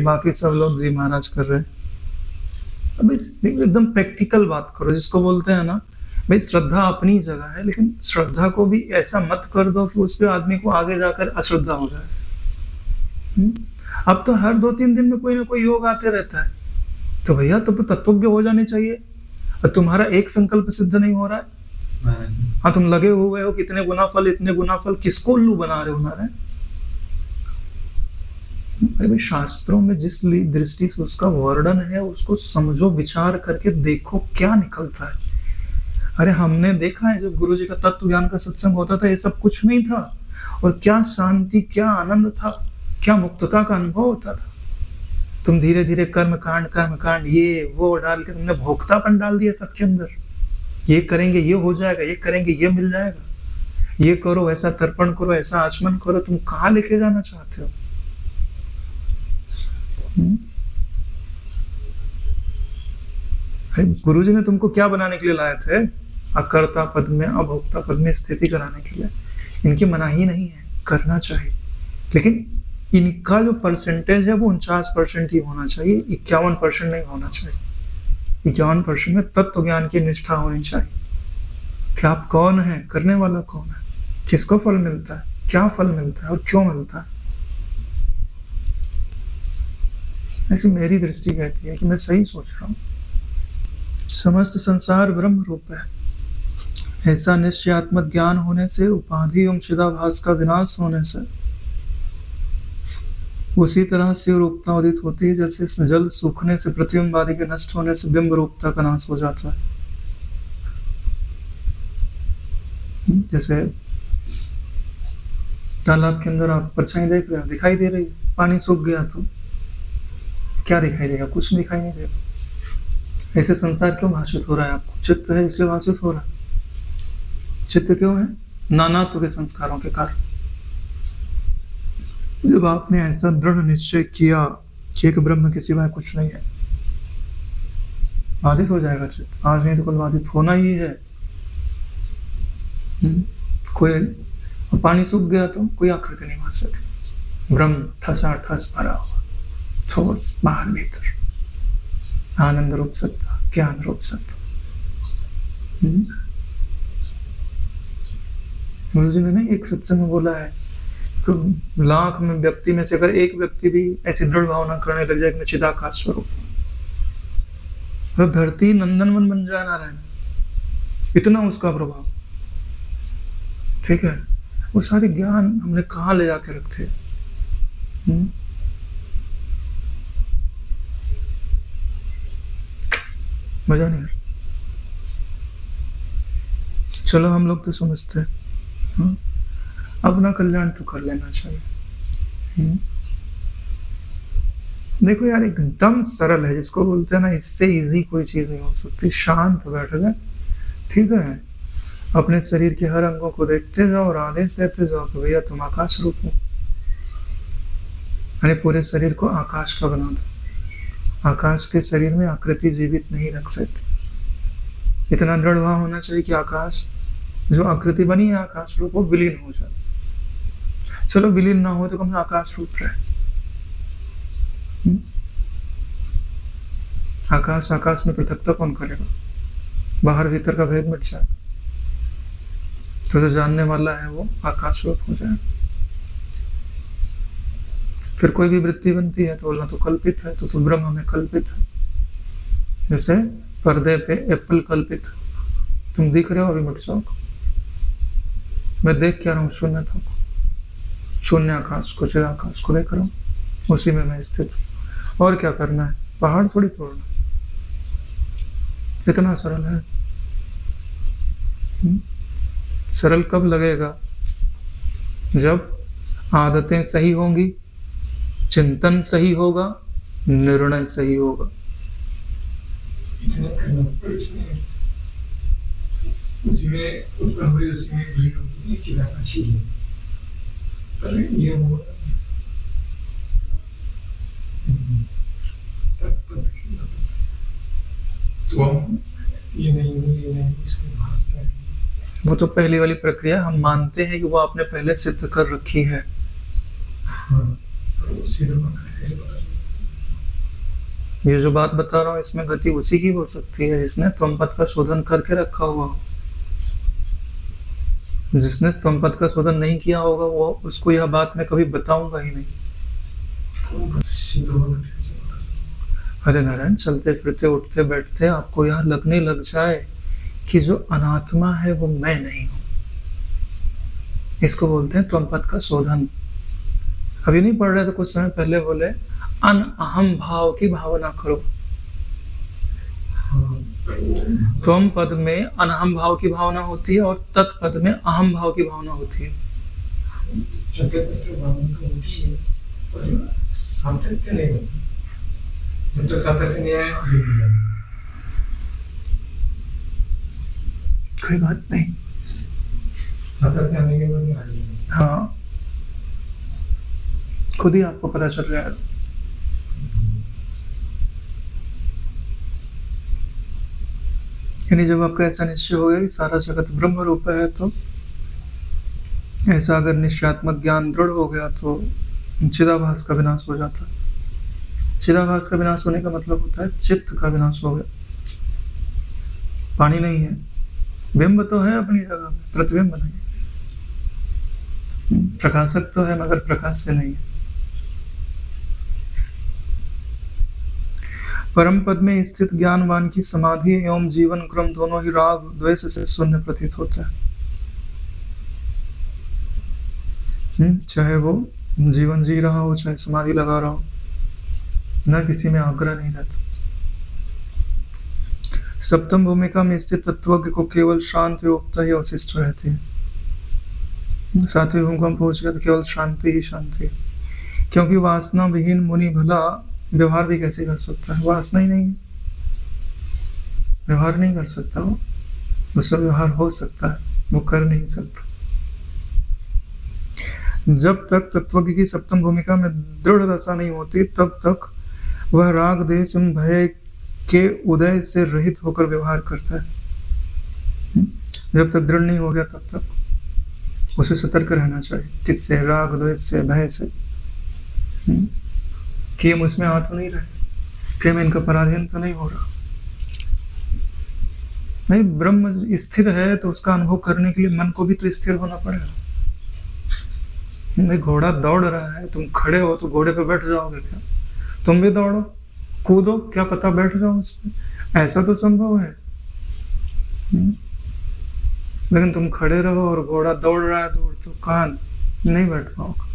बाकी सब लोग जी महाराज कर रहे हैं। अब एकदम प्रैक्टिकल बात करो, जिसको बोलते हैं ना भाई श्रद्धा अपनी जगह है, लेकिन श्रद्धा को भी ऐसा मत कर दो कि उस पर आदमी को आगे जाकर अश्रद्धा हो जाए। अब तो हर 2-3 दिन में कोई ना कोई योग आते रहता है, तो भैया तब तो तत्वज्ञ हो जाने चाहिए। और तुम्हारा एक संकल्प सिद्ध नहीं हो रहा है, हाँ तुम लगे हुए हो कि इतने गुना फल इतने गुना फल, किसको उल्लू बना रहे हो नारायण? अरे भाई शास्त्रों में जिस दृष्टि से उसका वर्णन है उसको समझो, विचार करके देखो क्या निकलता है। अरे हमने देखा है जब गुरु जी का तत्व ज्ञान का सत्संग होता था, ये सब कुछ नहीं था, और क्या शांति, क्या आनंद था, क्या मुक्तता का अनुभव होता था। तुम धीरे धीरे कर्म कांड ये वो डाल के तुमने भोक्तापन डाल दिया सबके अंदर। ये करेंगे ये हो जाएगा, ये करेंगे ये मिल जाएगा, ये करो ऐसा तर्पण करो, ऐसा आचमन करो। तुम कहाँ लेके जाना चाहते हो? गुरु जी ने तुमको क्या बनाने के लिए लाए थे? अकर्ता पद में, अभोक्ता पद में स्थिति कराने के लिए। इनकी मनाही नहीं है, करना चाहिए, लेकिन इनका जो परसेंटेज है वो 49% ही होना चाहिए, 51% नहीं होना चाहिए। 51% में तत्व ज्ञान की निष्ठा होनी चाहिए कि आप कौन है, करने वाला कौन है, किसको फल मिलता है, क्या फल मिलता है और क्यों मिलता है। ऐसी मेरी दृष्टि कहती है कि मैं सही सोच रहा हूं। समस्त संसार ब्रह्म रूप है, ऐसा निश्चयात्मक ज्ञान होने से, उपाधि एवं चिदाभास का विनाश होने से उसी तरह से रूपता उदित होती है जैसे जल सूखने से, प्रतिबिंब आदि के नष्ट होने से बिंब रूपता का नाश हो जाता है। जैसे तालाब के अंदर आप परछाई देख रहे हो, दिखाई दे रही है, पानी सूख गया तो क्या दिखाई देगा? कुछ दिखाई नहीं देगा। ऐसे संसार क्यों भाषित हो रहा है आपको? चित्त है इसलिए भाषित हो रहा है। चित्त क्यों है? नानात्व के संस्कारों के कारण। जब आपने ऐसा दृढ़ निश्चय किया कि एक ब्रह्म के सिवाय कुछ नहीं है, बाधित हो जाएगा चित्त। आज नहीं तो कल बाधित होना ही है। कोई पानी सूख गया तो कोई आकृति नहीं बन सके, ब्रह्म ठसा ठस भरा हुआ, ठोस बाहर भीतर, आनंद रूप सत्ता, ज्ञान रूप सत्ता। गुरु जी ने एक सत्संग में बोला है, लाख में व्यक्ति में से अगर एक व्यक्ति भी ऐसी दृढ़ भावना करने लग जाए कि मैं चिदाकाश स्वरूप, तो धरती नंदनवन बन जाए नारायण। इतना उसका प्रभाव, ठीक है। वो सारे ज्ञान हमने कहाँ ले जाके रखे? मजा नहीं। चलो हम लोग तो समझते हैं, अपना कल्याण तो कर लेना चाहिए। देखो यार, एकदम सरल है, जिसको बोलते हैं ना इससे इजी कोई चीज नहीं हो सकती। शांत बैठ गए, ठीक है, अपने शरीर के हर अंगों को देखते जाओ और आदेश देते जाओ कि भैया तुम आकाश रूप हो। यानी पूरे शरीर को आकाश का बना दो। आकाश के शरीर में आकृति जीवित नहीं रख सकती। इतना दृढ़ भाव होना चाहिए कि आकाश जो आकृति बनी है आकाश रूप, वो विलीन हो जाए। चलो विलीन ना हो तो कम से आकाश रूप रहे। आकाश आकाश में पृथकता कौन करेगा? बाहर भीतर का भेद मिट जाए तो जो जानने वाला है वो आकाश रूप हो जाए। फिर कोई भी वृत्ति बनती है तो बोलना तो कल्पित है, तो ब्रह्म में कल्पित है। जैसे पर्दे पे एप्पल कल्पित, तुम दिख रहे हो अभी मिट जाओ। मैं देख क्या रहा हूँ? शून्यता को, शून्य आकाश को, चिदाकाश को देख रहा हूँ, उसी में मैं स्थित हूँ। और क्या करना है? पहाड़ थोड़ी तोड़ना। इतना सरल है। सरल कब लगेगा? जब आदतें सही होंगी, चिंतन सही होगा, निर्णय सही होगा। परिचय है, उसी में उत्पन्न हुई, उसी में लीन होगी, चिदाकाशी है। पर ये वो तत्पद की बात है। तो हम ये नहीं इसमें भाषा है। वो तो पहली वाली प्रक्रिया हम मानते हैं कि वो आपने पहले सिद्ध कर रखी है। हाँ, तो सिद्ध बना है, ये जो बात बता रहा हूँ इसमें गति उसी की हो सकती है जिसने त्वमपद का शोधन करके रखा हुआ हो। जिसने त्वमपद का शोधन नहीं किया होगा वो उसको यह बात मैं कभी बताऊंगा ही नहीं। तो सिद्ध होना कैसे होता है? हरे नारायण, चलते फिरते उठते बैठते आपको यह लगने लग जाए कि जो अनात्मा है वो मैं नहीं हूं, इसको बोलते हैं त्वमपद का शोधन। अभी नहीं पढ़ रहे तो कुछ समय पहले बोले अन अहम भाव की भावना करो। त्वम पद में अनहम भाव की भावना होती है और तत्पद में अहम भाव की भावना होती है। चलते फिरते भावना तो होती है, पर सातत्य नहीं होती। जब तक सातत्य नहीं आया अभी नहीं आया। कोई बात नहीं, सातत्य आने के बाद में आ जाएगा। हाँ खुद ही आपको पता चल जाएगा। यानी जब आपका ऐसा निश्चय हो गया कि सारा जगत ब्रह्म रूप है, तो ऐसा अगर निश्चयात्मक ज्ञान दृढ़ हो गया तो चिदाभास का विनाश हो जाता है। चिदाभास का विनाश होने का मतलब होता है चित्त का विनाश हो गया। पानी नहीं है, बिंब तो है अपनी जगह, प्रतिबिंब नहीं है। प्रकाशक तो है मगर प्रकाश से नहीं है। परम पद में स्थित ज्ञानवान की समाधि एवं जीवन क्रम दोनों ही राग द्वेष से शून्य प्रतीत होता है। चाहे वो जीवन जी रहा हो, चाहे समाधि लगा रहा हो, न किसी में आग्रह नहीं रहता। सप्तम भूमिका में स्थित तत्वज्ञ को केवल शांति रूपता ही अवशिष्ट रहती है। सातवीं भूमिका में पहुंच गया तो केवल शांति ही शांति, क्योंकि वासना विहीन मुनि भला व्यवहार भी कैसे कर सकता है? वासना ही नहीं है, व्यवहार नहीं कर सकता। वो उसका व्यवहार हो सकता है, वो कर नहीं सकता। जब तक तत्वज्ञ की सप्तम भूमिका में दृढ़ दशा नहीं होती तब तक वह राग देश एवं भय के उदय से रहित होकर व्यवहार करता है। जब तक दृढ़ नहीं हो गया तब तक उसे सतर्क रहना चाहिए। किससे? राग द्वेष से, भय से, कि हम उसमें आ तो नहीं रहे, कि हम इनका पराधीन तो नहीं हो रहा। नहीं, ब्रह्म स्थिर है तो उसका अनुभव करने के लिए मन को भी तो स्थिर होना पड़ेगा। नहीं, घोड़ा दौड़ रहा है, तुम खड़े हो तो घोड़े पे बैठ जाओगे क्या? तुम भी दौड़ो, कूदो, क्या पता बैठ जाओ उस पे, ऐसा तो संभव है। लेकिन तुम खड़े रहो और घोड़ा दौड़ रहा है दूर, तो कहाँ नहीं बैठ पाओगे।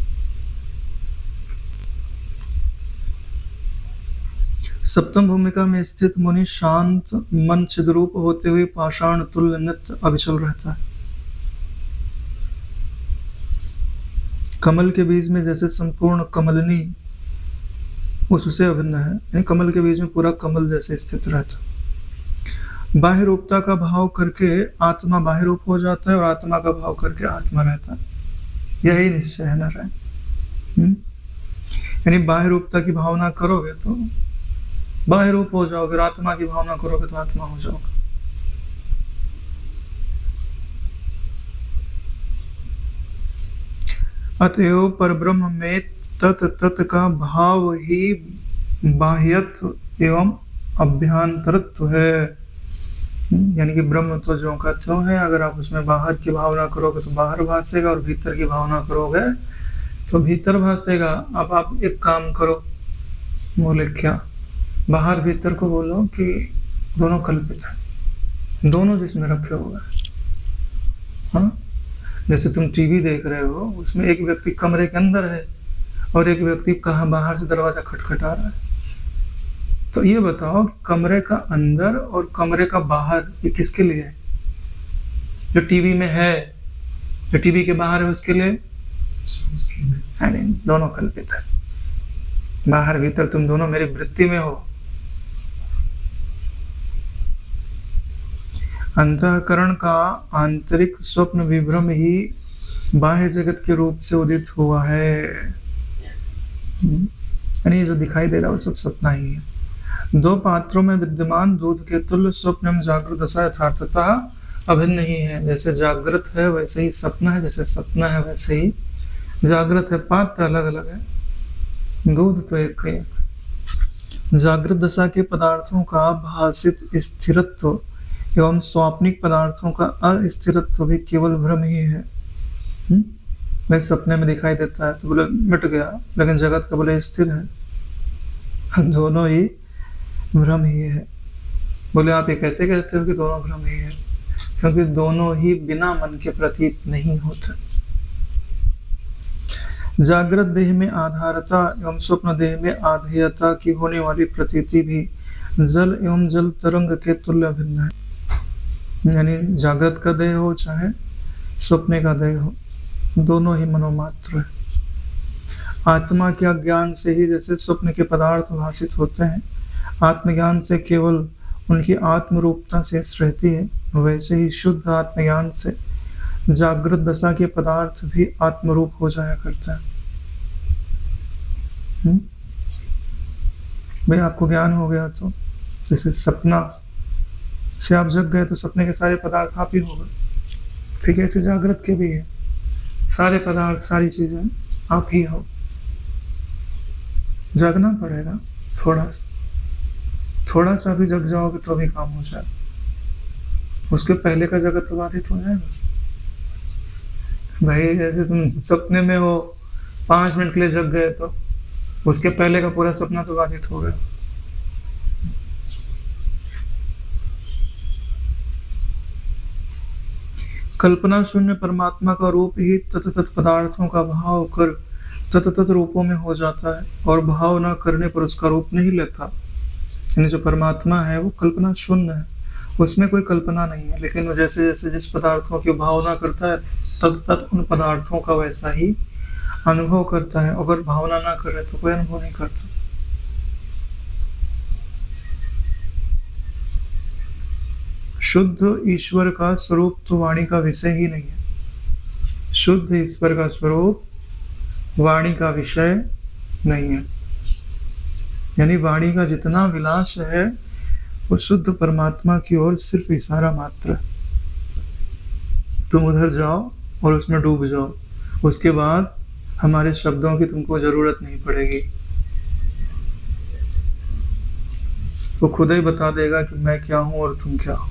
सप्तम भूमिका में स्थित मुनि शांत मन चिद्रूप होते हुए पाषाण तुल्य नित्य अविचल रहता है। कमल के बीज में जैसे संपूर्ण कमलनी उससे अभिन्न है, यानी कमल के बीज में पूरा कमल जैसे स्थित रहता। बाह्य रूपता का भाव करके आत्मा बाह्य रूप हो जाता है और आत्मा का भाव करके आत्मा रहता है। यही निश्चय है नारायण। यानी बाह्य रूपता की भावना करोगे तो बाह्य रूप हो जाओगे, आत्मा की भावना करोगे तो आत्मा हो जाओगे। अतएव परब्रह्म में तत् तत् का भाव ही बाह्यत्व एवं अभ्यंतरत्व है। यानी कि ब्रह्म तो जो का त्यों है, अगर आप उसमें बाहर की भावना करोगे तो बाहर भासेगा और भीतर की भावना करोगे तो भीतर भासेगा। अब आप एक काम करो, बोले क्या? बाहर भीतर को बोलो कि दोनों कल्पित है, दोनों जिसमें रखे हुए हैं। हाँ, जैसे तुम टीवी देख रहे हो, उसमें एक व्यक्ति कमरे के अंदर है और एक व्यक्ति कहाँ बाहर से दरवाजा खटखटा रहा है। तो ये बताओ कि कमरे का अंदर और कमरे का बाहर ये किसके लिए है? जो टीवी में है, जो टीवी के बाहर है उसके लिए है नहीं, दोनों कल्पित है। बाहर भीतर तुम दोनों मेरी वृत्ति में हो। अंतःकरण का आंतरिक स्वप्न विभ्रम ही बाह्य जगत के रूप से उदित हुआ है। यानी ये जो दिखाई दे रहा है वो सब सपना ही है। दो पात्रों में विद्यमान दूध के तुल्य स्वप्न एवं जागृत दशा यथार्थता अभिन्न नहीं है। जैसे जागृत है वैसे ही सपना है, जैसे सपना है वैसे ही जागृत है। पात्र अलग अलग है, दूध तो एक है। जागृत दशा के पदार्थों का भासित स्थिरत्व एवं स्वाप्निक पदार्थों का अस्थिरत्व भी केवल भ्रम ही है। वह सपने में दिखाई देता है तो बोले मिट गया, लेकिन जगत का बोले स्थिर है। दोनों ही भ्रम ही है। बोले आप ये कैसे कहते हो कि दोनों भ्रम ही है? क्योंकि दोनों ही बिना मन के प्रतीत नहीं होते। जागृत देह में आधारता एवं स्वप्न देह में आधेयता की होने वाली प्रतीति भी जल एवं जल तरंग के तुल्य भिन्न है। यानी जागृत का देह हो चाहे स्वप्ने का देह हो, दोनों ही मनोमात्र है। आत्मा के अज्ञान से ही जैसे स्वप्न के पदार्थ भाषित होते हैं, आत्मज्ञान से केवल उनकी आत्मरूपता शेष रहती है, वैसे ही शुद्ध आत्मज्ञान से जागृत दशा के पदार्थ भी आत्मरूप हो जाया करता है। भाई आपको ज्ञान हो गया तो जैसे सपना से आप जग गए तो सपने के सारे पदार्थ आप ही हो गए, ठीक है? ऐसे जागृत के भी है, सारे पदार्थ सारी चीजें आप ही हो। जागना पड़ेगा, थोड़ा सा भी जग जाओगे तो भी काम हो जाए। उसके पहले का जगत तो बाधित हो जाएगा। भाई जैसे तुम सपने में हो 5 मिनट के लिए जग गए तो उसके पहले का पूरा सपना तो बाधित हो गया। कल्पना शून्य परमात्मा का रूप ही तत्त पदार्थों का भाव कर तत्त रूपों में हो जाता है और भाव न करने पर उसका रूप नहीं लेता। यानी जो परमात्मा है वो कल्पना शून्य है, उसमें कोई कल्पना नहीं है, लेकिन वो जैसे जैसे जिस पदार्थों की भावना करता है तत्त उन पदार्थों का वैसा ही अनुभव करता है। अगर भावना ना करे तो कोई अनुभव नहीं करता। शुद्ध ईश्वर का स्वरूप तो वाणी का विषय ही नहीं है। शुद्ध ईश्वर का स्वरूप वाणी का विषय नहीं है। यानी वाणी का जितना विलास है वो शुद्ध परमात्मा की ओर सिर्फ इशारा मात्र। तुम उधर जाओ और उसमें डूब जाओ, उसके बाद हमारे शब्दों की तुमको जरूरत नहीं पड़ेगी। वो खुद ही बता देगा कि मैं क्या हूं और तुम क्या हो।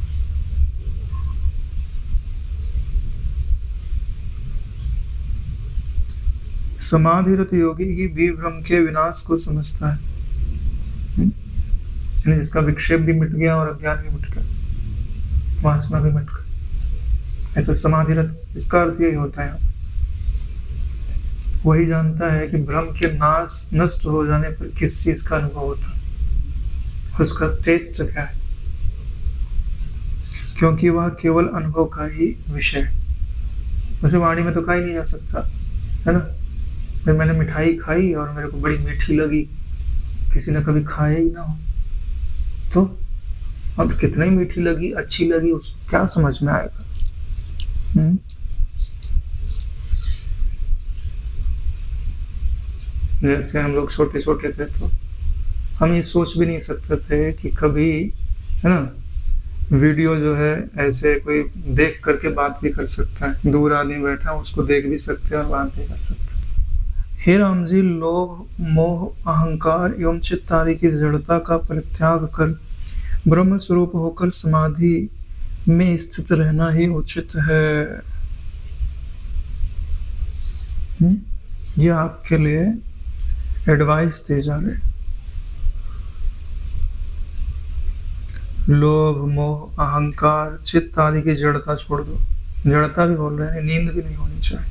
समाधिरत योगी ही विभ्रम के विनाश को समझता है। यानी जिसका विक्षेप भी मिट गया और अज्ञान भी मिट गया, वासना भी मिट गई, ऐसा समाधिरत, इसका अर्थ यही होता है। वही जानता है कि भ्रम के नाश नष्ट हो जाने पर किस चीज का अनुभव होता है और उसका टेस्ट क्या है, क्योंकि वह केवल अनुभव का ही विषय है। उसे वाणी में तो कहा ही नहीं जा सकता, है ना? भाई मैंने मिठाई खाई और मेरे को बड़ी मीठी लगी, किसी ने कभी खाया ही ना हो तो अब कितनी मीठी लगी, अच्छी लगी, उसको क्या समझ में आएगा? जैसे हम लोग छोटे छोटे थे तो हम ये सोच भी नहीं सकते थे कि कभी, है ना, वीडियो जो है ऐसे कोई देख करके बात भी कर सकता है। दूर आदमी बैठा उसको देख भी सकते हैं और बात भी कर सकते हैं। हे राम जी, लोभ मोह अहंकार एवं चित्त आदि की जड़ता का परित्याग कर ब्रह्म स्वरूप होकर समाधि में स्थित रहना ही उचित है। ये आपके लिए एडवाइस दी जा रही। लोभ मोह अहंकार चित्त आदि की जड़ता छोड़ दो। जड़ता भी बोल रहे हैं, नींद भी नहीं होनी चाहिए,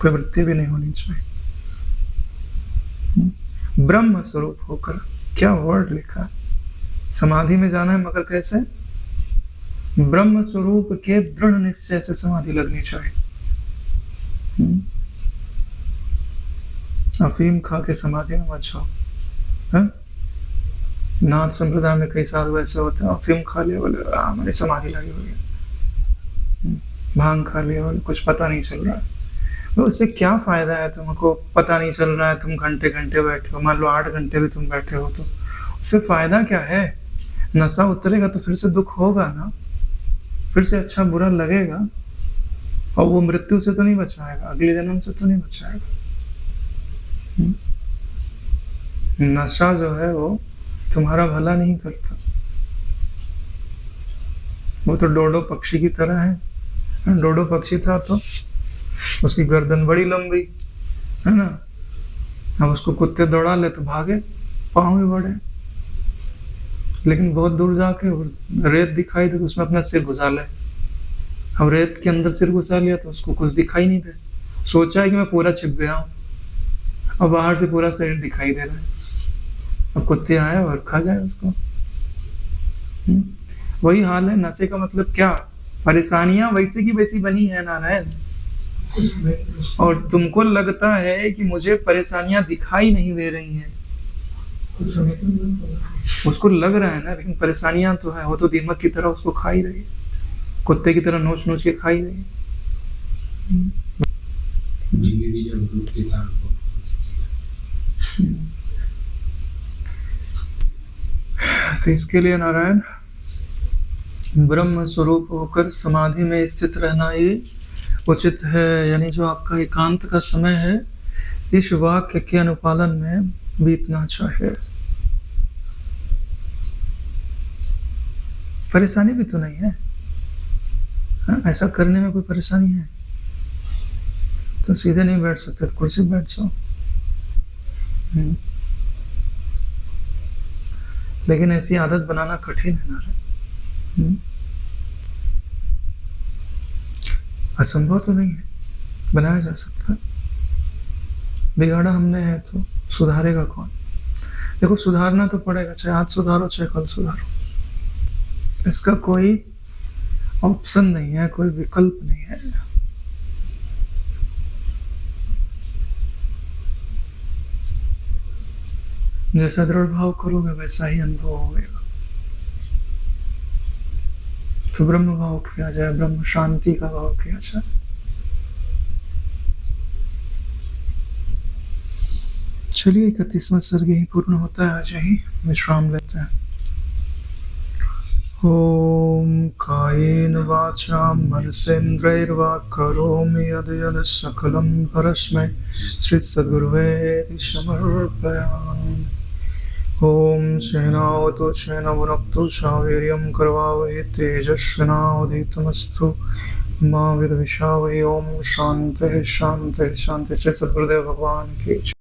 कोई वृत्ति भी नहीं होनी चाहिए। ब्रह्म स्वरूप होकर, क्या वर्ड लिखा, समाधि में जाना है, मगर कैसे? ब्रह्म स्वरूप के दृढ़ निश्चय से समाधि लगनी चाहिए। अफीम खा के समाधि में मत जाओ, नाथ संप्रदाय में कई साधु ऐसे होते हैं, अफीम खा लिया बोले हमारी समाधि लगी हुई है, भांग खा लिया बोले कुछ पता नहीं चल रहा है। तो उससे क्या फायदा है, तुमको पता नहीं चल रहा है, तुम घंटे घंटे बैठे हो, मान लो 8 घंटे भी तुम बैठे हो, तो उससे फायदा क्या है? नशा उतरेगा तो फिर से दुख होगा ना, फिर से अच्छा बुरा लगेगा, और वो मृत्यु से तो नहीं बचाएगा, अगले जन्म से तो नहीं बचाएगा। नशा जो है वो तुम्हारा भला नहीं करता। वो तो डोडो पक्षी की तरह है। डोडो पक्षी था तो उसकी गर्दन बड़ी लंबी है ना, अब उसको कुत्ते दौड़ा ले तो भागे, पाँव भी बड़े, लेकिन बहुत दूर जाके रेत दिखाई दे तो उसमें अपना सिर घुसा ले। अब रेत के अंदर सिर घुसा लिया तो उसको कुछ दिखाई नहीं दे, सोचा है कि मैं पूरा छिप गया हूँ, अब बाहर से पूरा शरीर दिखाई दे रहा है। अब कुत्ते आए और खा जाए उसको। वही हाल है नशे का। मतलब क्या, परेशानियां वैसे की वैसी बनी है नारायण, और तुमको लगता है कि मुझे परेशानियां दिखाई नहीं दे रही हैं, उसको लग रहा है ना, लेकिन परेशानियां तो है, वो तो दीमक की तरह उसको खा ही रही है, कुत्ते की तरह नोच नोच के खा ही रही है। तो इसके लिए नारायण ब्रह्म स्वरूप होकर समाधि में स्थित रहना ही उचित है। यानी जो आपका एकांत का समय है इस वाक्य के अनुपालन में बीतना चाहिए। परेशानी भी तो नहीं है, हाँ? ऐसा करने में कोई परेशानी है तो सीधे नहीं बैठ सकते, तो कुर्सी बैठ जाओ। लेकिन ऐसी आदत बनाना कठिन है नारायण, असंभव तो नहीं है, बनाया जा सकता है। बिगाड़ा हमने है तो सुधारेगा कौन? देखो सुधारना तो पड़ेगा, चाहे आज सुधारो चाहे कल सुधारो, इसका कोई ऑप्शन नहीं है, कोई विकल्प नहीं है। जैसा दृढ़ भाव करोगे वैसा ही अनुभव होगा। तो ब्रह्म भाव किया जाए, ब्रह्म शांति का भाव किया जाए। चलिए 31वां सर्ग यही पूर्ण होता है, आज यही विश्राम लेते हैं। ओम कायेन वाचा मनसेन्द्रिर्वा करोमि यद् सकलं परस्मै श्री सद्गुरुवे समर्पयामि। ओम सहनावतु सहनवुनक्तु सावीर्यं करवावहै तेजस्विनावधीतमस्तु मा विद्विषावहै। ओम शांति शांति शांति। श्री सद्गुरुदेव भगवान की।